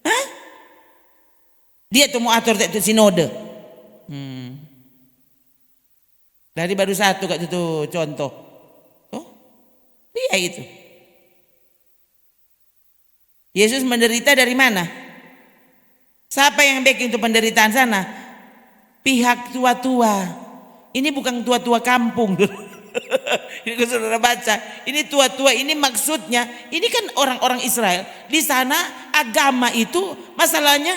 Hah? Dia tuh mau atur itu sinode. Dari baru satu kak itu contoh. Tuh, dia itu. Yesus menderita dari mana? Siapa yang backing itu penderitaan sana? Pihak tua-tua. Ini bukan tua-tua kampung. Ini kalau saudara baca, ini tua-tua ini maksudnya, ini kan orang-orang Israel. Di sana agama itu masalahnya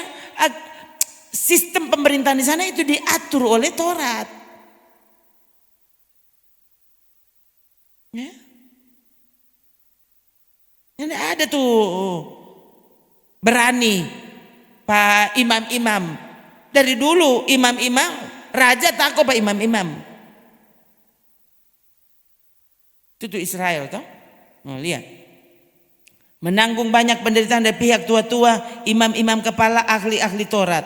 sistem pemerintahan di sana itu diatur oleh Taurat. Ya. Ini ada tuh berani Pak imam-imam. Dari dulu imam-imam, raja takut Pak imam-imam. Itu Israel toh. Oh, lihat. Menanggung banyak penderitaan dari pihak tua-tua, imam-imam kepala, ahli-ahli Taurat.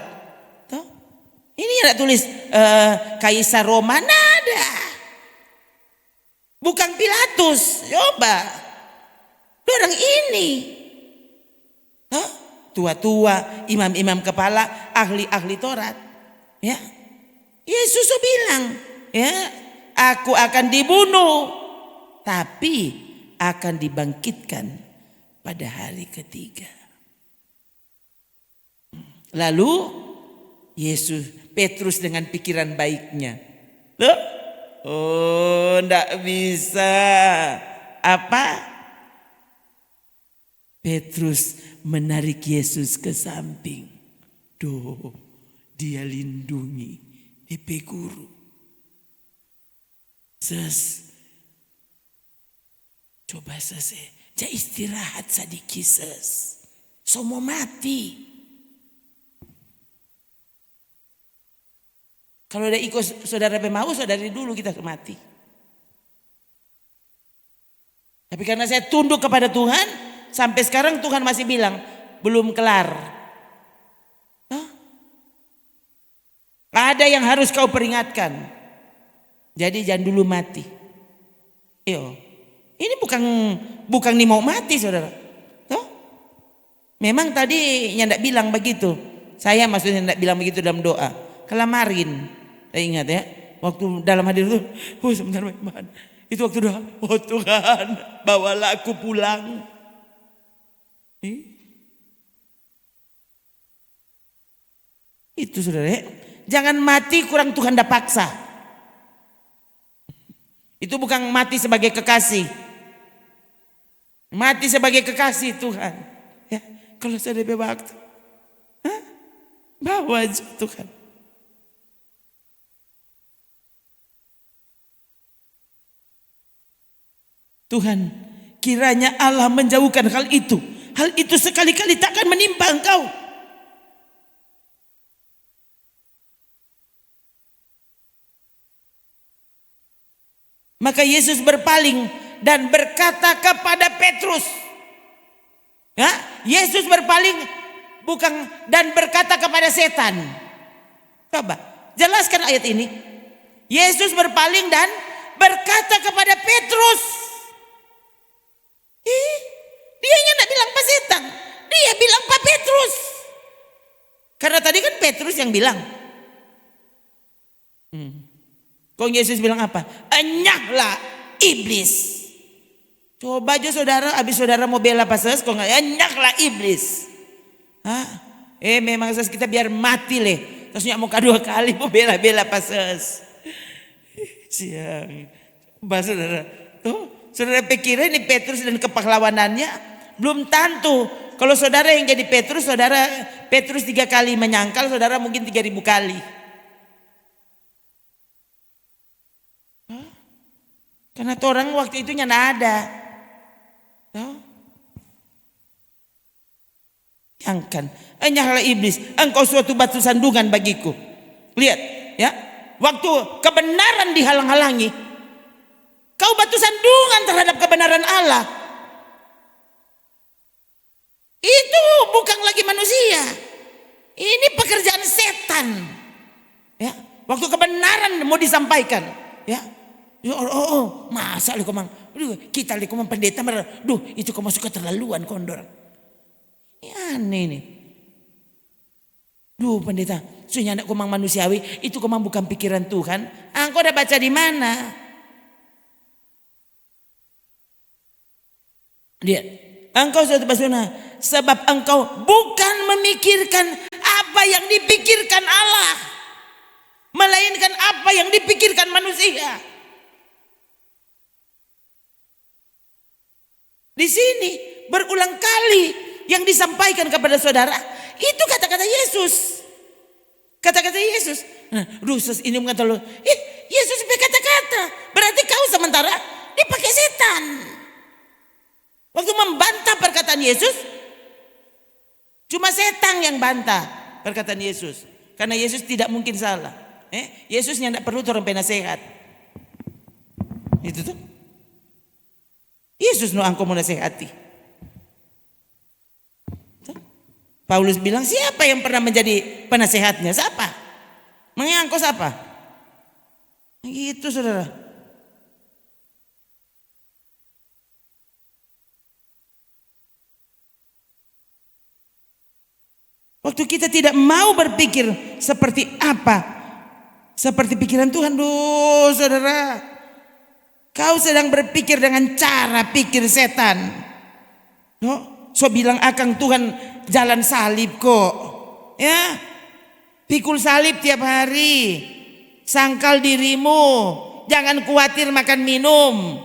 Toh. Ini ada tulis Kaisar Roma, nada. Bukan Pilatus, coba. Orang ini. Toh. Tua-tua, imam-imam kepala, ahli-ahli Taurat. Ya. Yesus bilang, ya, aku akan dibunuh, tapi akan dibangkitkan pada hari ketiga. Lalu Petrus dengan pikiran baiknya, loh, oh, ndak bisa. Apa? Petrus menarik Yesus ke samping. Duh, dia lindungi DP Guru. Coba ja istirahat sedikit semua mati. Kalau udah ikut saudara Pemaus, dari dulu kita mati. Tapi karena saya tunduk kepada Tuhan, sampai sekarang Tuhan masih bilang, belum kelar. Ada yang harus kau peringatkan. Jadi jangan dulu mati. Ini bukan nih mau mati saudara. Memang tadi ndak bilang begitu. Saya maksudnya ndak bilang begitu dalam doa. Kelamarin. Saya ingat ya. Waktu dalam hadir itu. Sebentar Pak. Itu waktu doa. Oh Tuhan, bawalah aku pulang. Itu saudara ya. Jangan mati kurang Tuhan dah paksa. Itu bukan mati sebagai kekasih. Mati sebagai kekasih Tuhan. Ya, kalau saya ada waktu, bawa aja Tuhan. Tuhan, kiranya Allah menjauhkan hal itu. Hal itu sekali-kali takkan menimpa engkau. Maka Yesus berpaling dan berkata kepada Petrus. Ya, Yesus berpaling bukan dan berkata kepada setan. Coba jelaskan ayat ini. Yesus berpaling dan berkata kepada Petrus. Dia tidak bilang Pak setan, dia bilang Pak Petrus. Karena tadi kan Petrus yang bilang. Kok Yesus bilang apa? Enyahlah iblis. Coba aja saudara, habis saudara mau bela pasal, kok nggak enyahlah iblis. Memang kita biar mati leh. Terusnya muka 2 kali mau bela-bela pases. Siang. Saudara. Tuh, saudara pikirin ini Petrus dan kepahlawanannya belum tentu. Kalau saudara yang jadi Petrus, Petrus 3 kali menyangkal, saudara mungkin 3.000 kali. Karena orang waktu itu nggak ada. Jangan, hanyalah iblis, engkau suatu batu sandungan bagiku. Lihat, ya, waktu kebenaran dihalang-halangi, kau batu sandungan terhadap kebenaran Allah. Itu bukan lagi manusia, ini pekerjaan setan. Ya, waktu kebenaran mau disampaikan, ya, masa lu komang, kita lu komang pendeta, itu kau masuk keterlaluan kondor. Ini aneh nih. Pendeta, sunya anak komang manusiawi, itu komang bukan pikiran Tuhan. Engkau udah baca di mana? Lihat, engkau suatu basuna, sebab engkau bukan memikirkan apa yang dipikirkan Allah, melainkan apa yang dipikirkan manusia. Di sini berulang kali yang disampaikan kepada saudara itu kata-kata Yesus. Kata-kata Yesus. Rusus ini mengatakan lo, Yesus berkata-kata, berarti kau sementara dipakai setan. Waktu membantah perkataan Yesus, cuma setan yang bantah perkataan Yesus. Karena Yesus tidak mungkin salah. Yesusnya tidak perlu orang penasehat. Itu tuh. Yesus no angko mau nasihati. Paulus bilang, siapa yang pernah menjadi penasehatnya? Siapa? Mengangkut siapa? Gitu saudara. Waktu kita tidak mau berpikir seperti apa, seperti pikiran Tuhan, saudara. Kau sedang berpikir dengan cara pikir setan. So bilang akang Tuhan jalan salib kok. Ya. Pikul salib tiap hari. Sangkal dirimu. Jangan khawatir makan minum.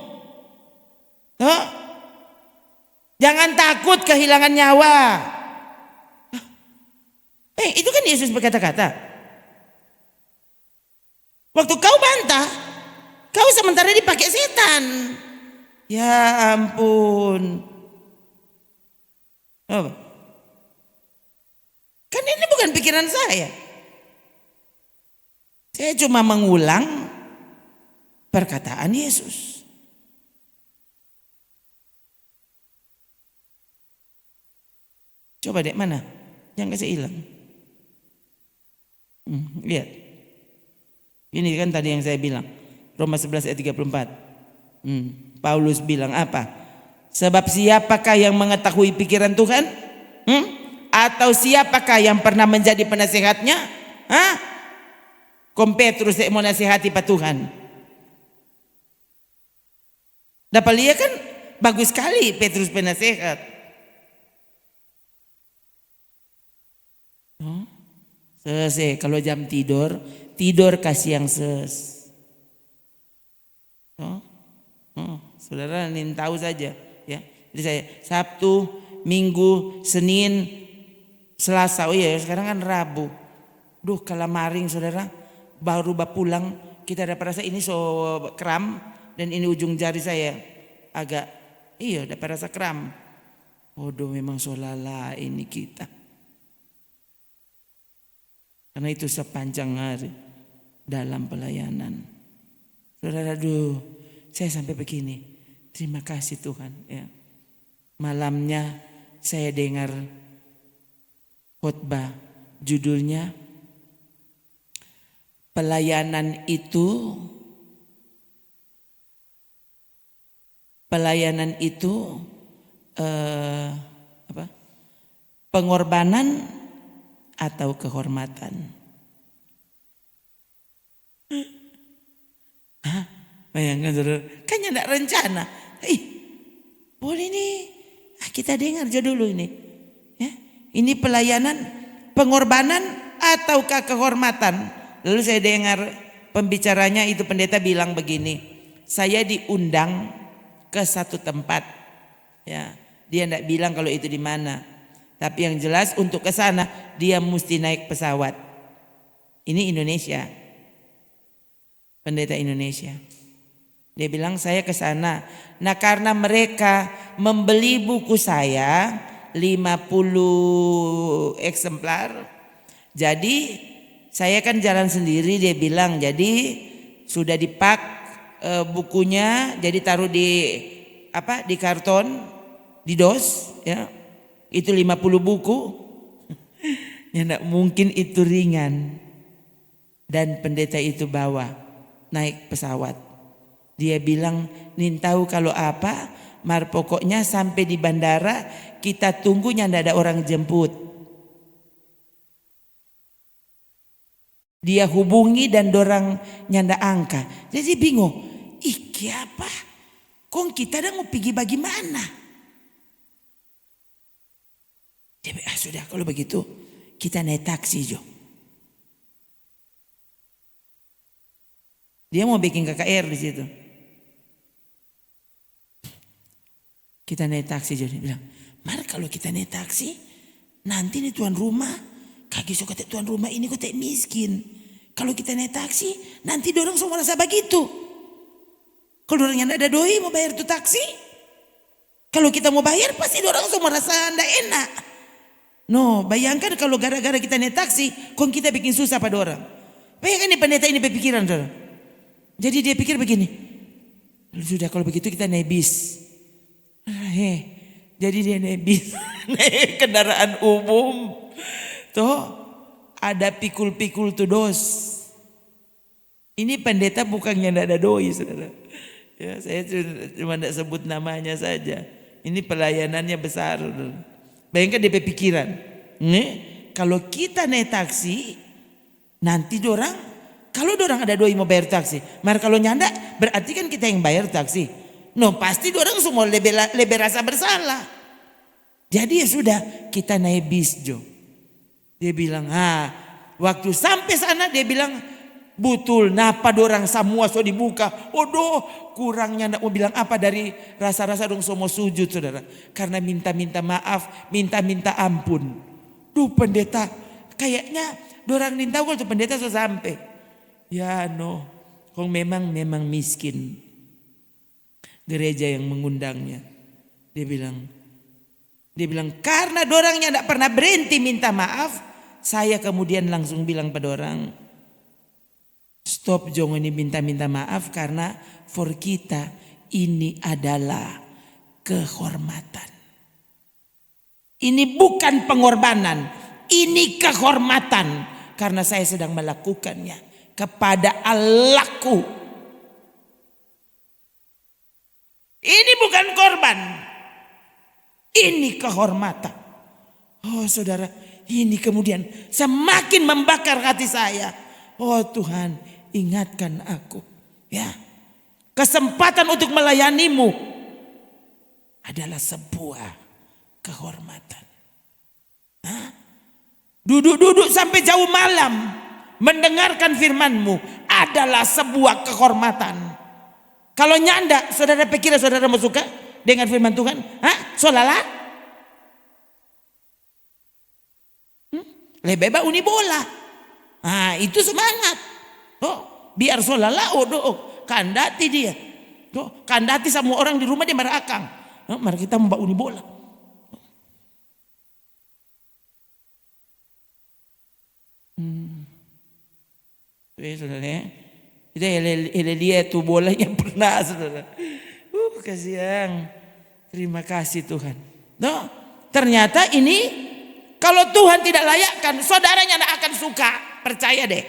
Jangan takut kehilangan nyawa. Itu kan Yesus berkata-kata. Waktu kau bantah, kau sementara dipakai setan. Ya ampun. Kan ini bukan pikiran saya. Saya cuma mengulang perkataan Yesus. Coba dek mana? Jangan kasih hilang. Lihat. Ini kan tadi yang saya bilang. Roma 11 ayat 34. Paulus bilang apa? Sebab siapakah yang mengetahui pikiran Tuhan? Atau siapakah yang pernah menjadi penasehatnya? Petrus mau nasihati Pak Tuhan. Dapat lihat kan? Bagus sekali Petrus penasehat. Selesai kalau jam tidur kasih yang saudara ingin tahu saja. Ya, jadi saya Sabtu, Minggu, Senin, Selasa, sekarang kan Rabu. Kalamaring saudara, baru pulang kita dapat rasa ini so kram dan ini ujung jari saya agak dapat rasa kram. Memang so lala ini kita. Karena itu sepanjang hari dalam pelayanan. Saudara, saya sampai begini. Terima kasih Tuhan. Ya. Malamnya saya dengar khotbah, judulnya pelayanan itu pengorbanan atau kehormatan. Bayangkan saudara, kan tidak rencana. Boleh nih, kita dengar aja dulu ini. Ya, ini pelayanan, pengorbanan ataukah kehormatan? Lalu saya dengar pembicaranya itu pendeta bilang begini, saya diundang ke satu tempat, ya dia tidak bilang kalau itu di mana, tapi yang jelas untuk ke sana dia mesti naik pesawat. Ini Indonesia, pendeta Indonesia. Dia bilang saya ke sana. Nah karena mereka membeli buku saya 50 eksemplar. Jadi saya kan jalan sendiri, dia bilang. Jadi sudah dipak bukunya, jadi taruh di karton, di dos ya. Itu 50 buku. Ya enggak mungkin itu ringan. Dan pendeta itu bawa naik pesawat. Dia bilang, "Nin tahu kalau apa? Mar pokoknya sampai di bandara kita tunggunya ndak ada orang jemput." Dia hubungi dan dorang nyanda angka. Jadi bingung, iki apa? Kong kita dah mau pergi bagaimana? Dia bilang, sudah kalau begitu kita naik taksi Jo. Dia mau bikin KKR di situ. Kita naik taksi Jo. Dia bilang, "Mar kalau kita naik taksi, nanti nih tuan rumah, kaki suka tuan rumah ini kok tak miskin. Kalau kita naik taksi, nanti dorang semua rasa begitu. Kalau dorang yang ada doi mau bayar tuh taksi, kalau kita mau bayar pasti dorang semua rasa ndak enak. No, bayangkan kalau gara-gara kita naik taksi, kok kita bikin susah pada orang. Bayangkan nih pendeta ini berpikiran saudara. Jadi dia pikir begini, sudah kalau begitu kita naik bis. Jadi dia naik bis, naik kendaraan umum. Tuh ada pikul-pikul tuh dos. Ini pendeta bukannya tidak ada doi saudara. Ya, saya cuma tidak sebut namanya saja. Ini pelayanannya besar. Bayangkan dia berpikiran, nih kalau kita naik taksi, nanti dorang, kalau dorang ada doi mau bayar taksi, mar kalau nyanda berarti kan kita yang bayar taksi. No pasti dorang semua lebih rasa bersalah. Jadi ya sudah kita naik bis Jo. Dia bilang, waktu sampai sana dia bilang, betul napa dorang semua so dibuka. Odoh kurangnya ndak mau bilang apa dari rasa-rasa dong semua sujud saudara. Karena minta-minta maaf, minta-minta ampun. Duh pendeta, kayaknya dorang nin tahu kalau pendeta so sampai. Ya no, kong memang miskin. Gereja yang mengundangnya. Dia bilang karena dorangnya ndak pernah berhenti minta maaf, saya kemudian langsung bilang pada orang, stop jangan ini minta maaf karena for kita ini adalah kehormatan. Ini bukan pengorbanan, ini kehormatan karena saya sedang melakukannya kepada Allahku. Ini bukan korban, ini kehormatan. Oh saudara, ini kemudian semakin membakar hati saya. Oh Tuhan, ingatkan aku, ya. Kesempatan untuk melayanimu adalah sebuah kehormatan. Duduk-duduk sampai jauh malam mendengarkan firman-Mu adalah sebuah kehormatan. Kalau nyanda, saudara pikir saudara mau suka dengan firman Tuhan? Solala? Lebih baik uni bola. Itu semangat. Biar solala, kandati dia. Kandati semua orang di rumah dia merakang. Mari kita membawa uni bola. Saudara ya. Kita lihat tuh bola yang pernah saudara. Kasihan. Terima kasih Tuhan. No, ternyata ini kalau Tuhan tidak layakkan, saudaranya tidak akan suka. Percaya deh.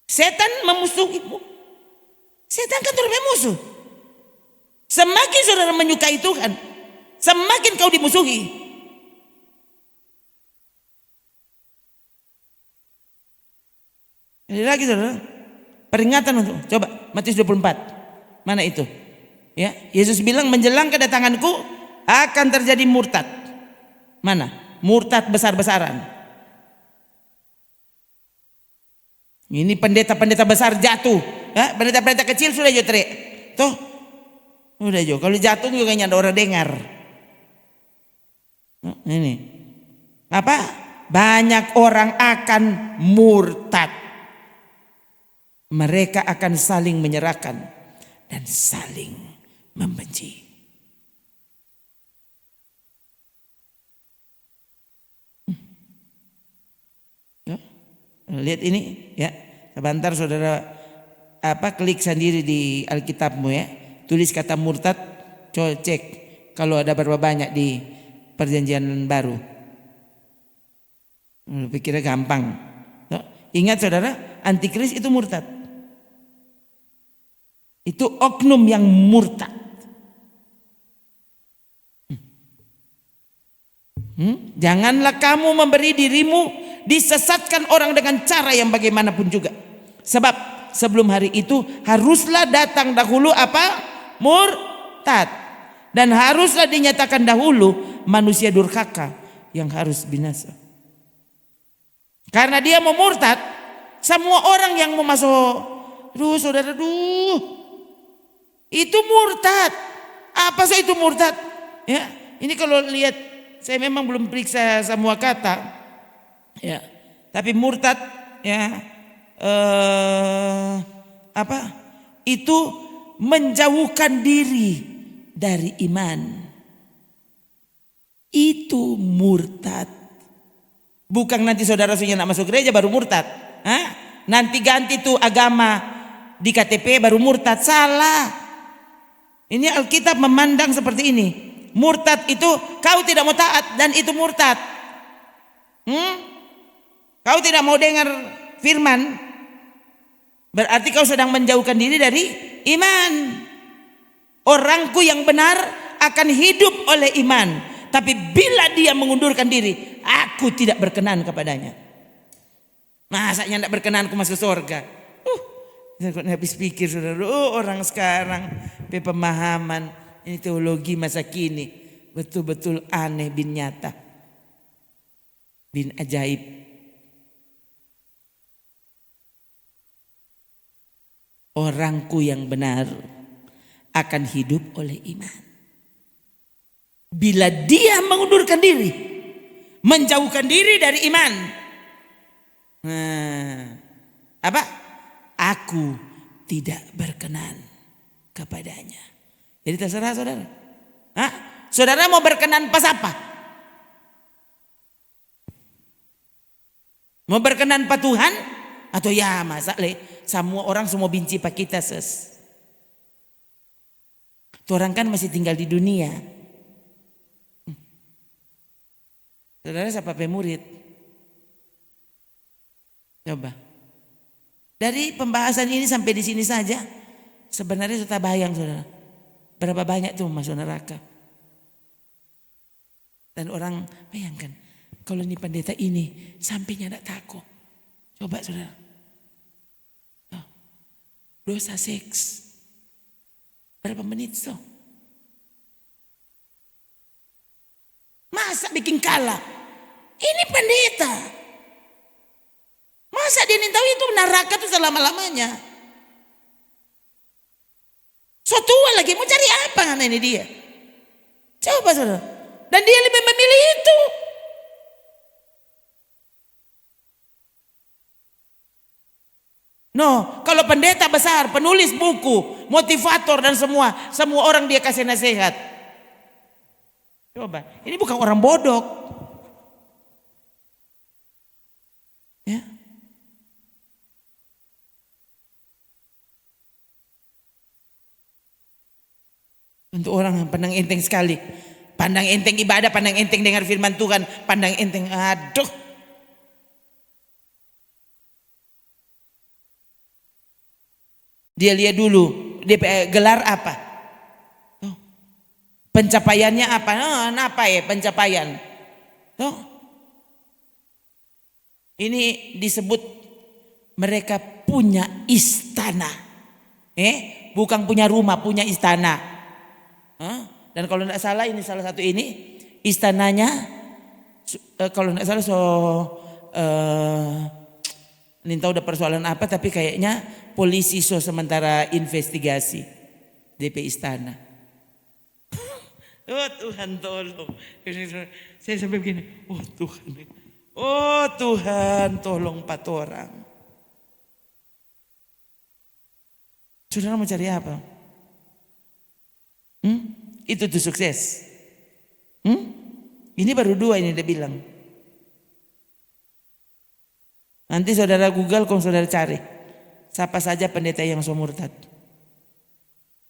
Setan memusuhimu. Setan kan terus musuh. Semakin saudara menyukai Tuhan, semakin kau dimusuhi. Ini lagi saudara, peringatan untuk coba Matius 24. Mana itu? Ya, Yesus bilang menjelang kedatanganku akan terjadi murtad. Mana? Murtad besar-besaran. Ini pendeta-pendeta besar jatuh. Ya, pendeta-pendeta kecil sudah jatuh. Tuh. Udah jo. Kalau jatuh juga nggak ada orang dengar. Nah, ini. Apa? Banyak orang akan murtad. Mereka akan saling menyerahkan dan saling membenci. Lihat ini ya. Sebentar saudara klik sendiri di Alkitabmu ya. Tulis kata murtad, coba cek kalau ada berapa banyak di Perjanjian Baru. Pikirnya gampang. Ingat saudara, antikris itu murtad. Itu oknum yang murtad. Janganlah kamu memberi dirimu disesatkan orang dengan cara yang bagaimanapun juga. Sebab sebelum hari itu haruslah datang dahulu apa? Murtad. Dan haruslah dinyatakan dahulu manusia durhaka yang harus binasa. Karena dia mau murtad, semua orang yang mau masuk, saudara, itu murtad. Apa sih itu murtad? Ya, ini kalau lihat, saya memang belum periksa semua kata, ya. Tapi murtad, ya, itu menjauhkan diri dari iman. Itu murtad. Bukan nanti saudara-saudara nak masuk gereja baru murtad. Nanti ganti tuh agama di KTP baru murtad. Salah. Ini Alkitab memandang seperti ini. Murtad itu kau tidak mau taat dan itu murtad. Kau tidak mau dengar firman, berarti kau sedang menjauhkan diri dari iman. Orangku yang benar akan hidup oleh iman, tapi bila dia mengundurkan diri, aku tidak berkenan kepadanya. Masanya tidak berkenan aku masuk surga. Saya habis pikir saudara, orang sekarang pemahaman ini teologi masa kini betul-betul aneh bin nyata, bin ajaib. Orangku yang benar akan hidup oleh iman. Bila dia mengundurkan diri, menjauhkan diri dari iman, aku tidak berkenan kepadanya. Jadi terserah saudara. Saudara mau berkenan pas apa? Mau berkenan pas Tuhan? Atau ya masa semua orang semua benci pak kita ses. Tuh orang kan masih tinggal di dunia. Saudara siapa pemurid? Coba. Dari pembahasan ini sampai di sini saja, sebenarnya sudah bayang saudara, berapa banyak tuh masuk neraka. Dan orang bayangkan, kalau ini pendeta ini sampainya tidak takut. Coba saudara, dosa seks, berapa menit so? Masa bikin kalah? Ini pendeta. Masa dia tahu itu neraka itu selama-lamanya? So tua lagi mau cari apa kan ini dia? Coba saudara. Dan dia lebih memilih itu. No, kalau pendeta besar, penulis buku, motivator dan semua orang dia kasih nasihat. Coba, ini bukan orang bodoh. Ya. Untuk orang yang pandang enteng sekali. Pandang enteng ibadah, pandang enteng dengar firman Tuhan, pandang enteng, aduh. Dia lihat dulu, dia gelar apa? Pencapaiannya apa? Apa ya pencapaian? Ini disebut mereka punya istana. Bukan punya rumah, punya istana. Dan kalau tidak salah ini salah satu ini istananya kalau tidak salah ini tahu udah persoalan apa, tapi kayaknya polisi sementara investigasi DP istana. Oh Tuhan tolong. Saya sampai begini. Oh Tuhan. Oh Tuhan tolong 4 orang. Saudara mau cari apa? Itu tuh sukses. Ini baru 2 ini dia bilang. Nanti saudara Google, kalau saudara cari. Siapa saja pendeta yang murtad.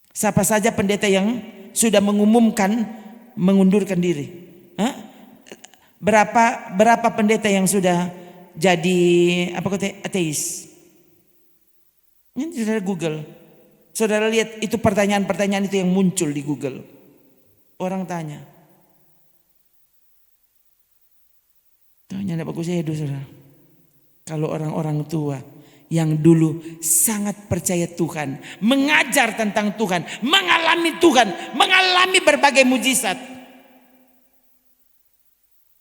Siapa saja pendeta yang sudah mengumumkan mengundurkan diri. Berapa pendeta yang sudah jadi ateis? Ini saudara Google. Saudara lihat itu pertanyaan-pertanyaan itu yang muncul di Google. Orang tanya. Tanya tidak bagus ya saudara. Kalau orang-orang tua yang dulu sangat percaya Tuhan, mengajar tentang Tuhan, mengalami Tuhan, mengalami berbagai mujizat.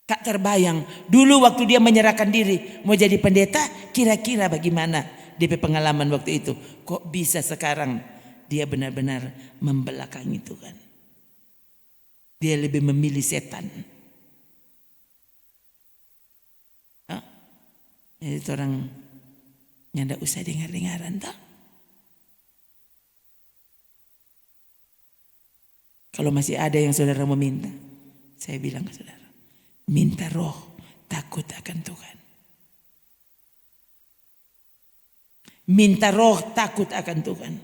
Tak terbayang dulu waktu dia menyerahkan diri mau jadi pendeta, kira-kira bagaimana DP pengalaman waktu itu. Kok bisa sekarang dia benar-benar membelakangi Tuhan. Dia lebih memilih setan. Jadi orang nyanda usah dengar-dengaran tak? Kalau masih ada yang saudara meminta, saya bilang ke saudara, minta roh takut akan Tuhan. Minta roh takut akan Tuhan.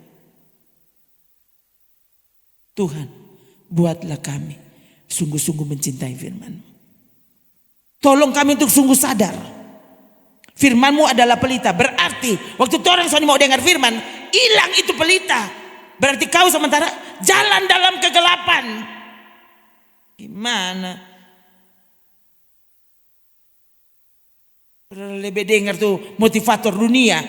Tuhan, buatlah kami sungguh-sungguh mencintai firman-Mu. Tolong kami untuk sungguh sadar. Firman-Mu adalah pelita. Berarti waktu orang Sony mau dengar firman, hilang itu pelita. Berarti kau sementara jalan dalam kegelapan. Gimana? Lebih dengar tuh motivator dunia.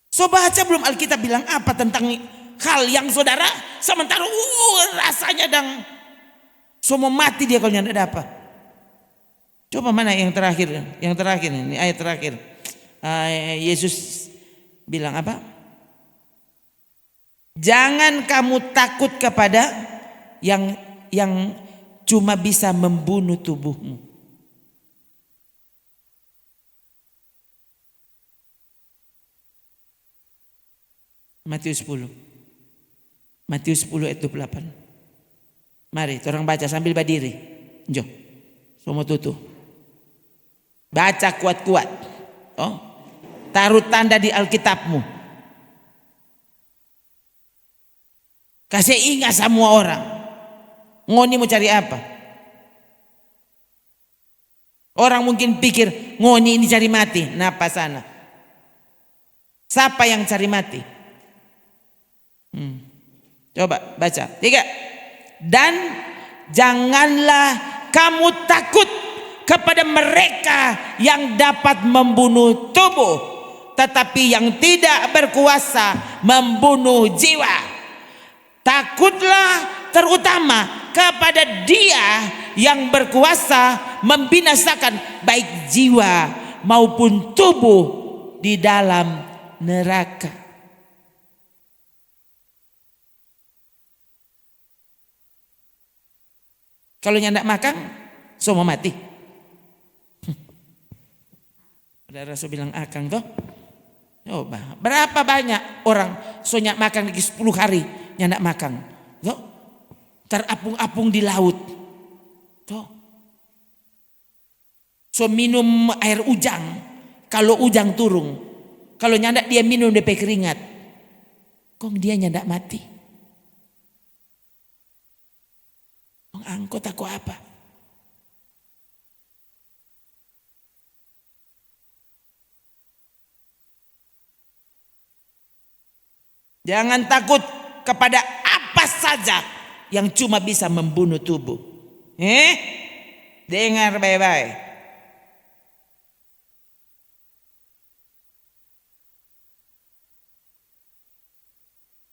So baca belum Alkitab bilang apa tentang hal yang saudara sementara rasanya semua mati dia kalau tidak dapat. Coba mana yang terakhir? Yang terakhir ini ayat terakhir. Yesus bilang apa? Jangan kamu takut kepada yang cuma bisa membunuh tubuhmu. Matius 10. Matius 10 ayat 28. Mari orang baca sambil berdiri. Jo. Semua tutup. Baca kuat-kuat. Oh. Taruh tanda di Alkitabmu. Kasih ingat semua orang. Ngoni mau cari apa? Orang mungkin pikir ngoni ini cari mati. Napa sana? Siapa yang cari mati? Coba baca. 3. Dan janganlah kamu takut kepada mereka yang dapat membunuh tubuh, tetapi yang tidak berkuasa membunuh jiwa. Takutlah terutama kepada Dia yang berkuasa membinasakan baik jiwa maupun tubuh di dalam neraka. Kalau nyandak makan, semua mati. Saudara so bilang akang toh. Coba, berapa banyak orang so nyak makan lagi 10 hari nyandak makan. Toh. Terapung-apung di laut. Toh. So minum air ujang. Kalau ujang turun. Kalau nyandak dia minum DP keringat. Kok dia nyandak mati? Angkot aku apa? Jangan takut kepada apa saja yang cuma bisa membunuh tubuh. Dengar baik-baik.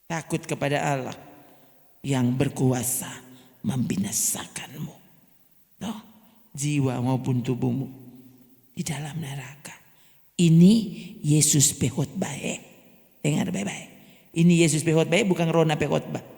Takut kepada Allah. yang berkuasa membinasakanmu. No, jiwa maupun tubuhmu di dalam neraka. Ini Yesus pehot baik. Dengar baik-baik. Ini Yesus pehot baik, bukan Rona pehot baik.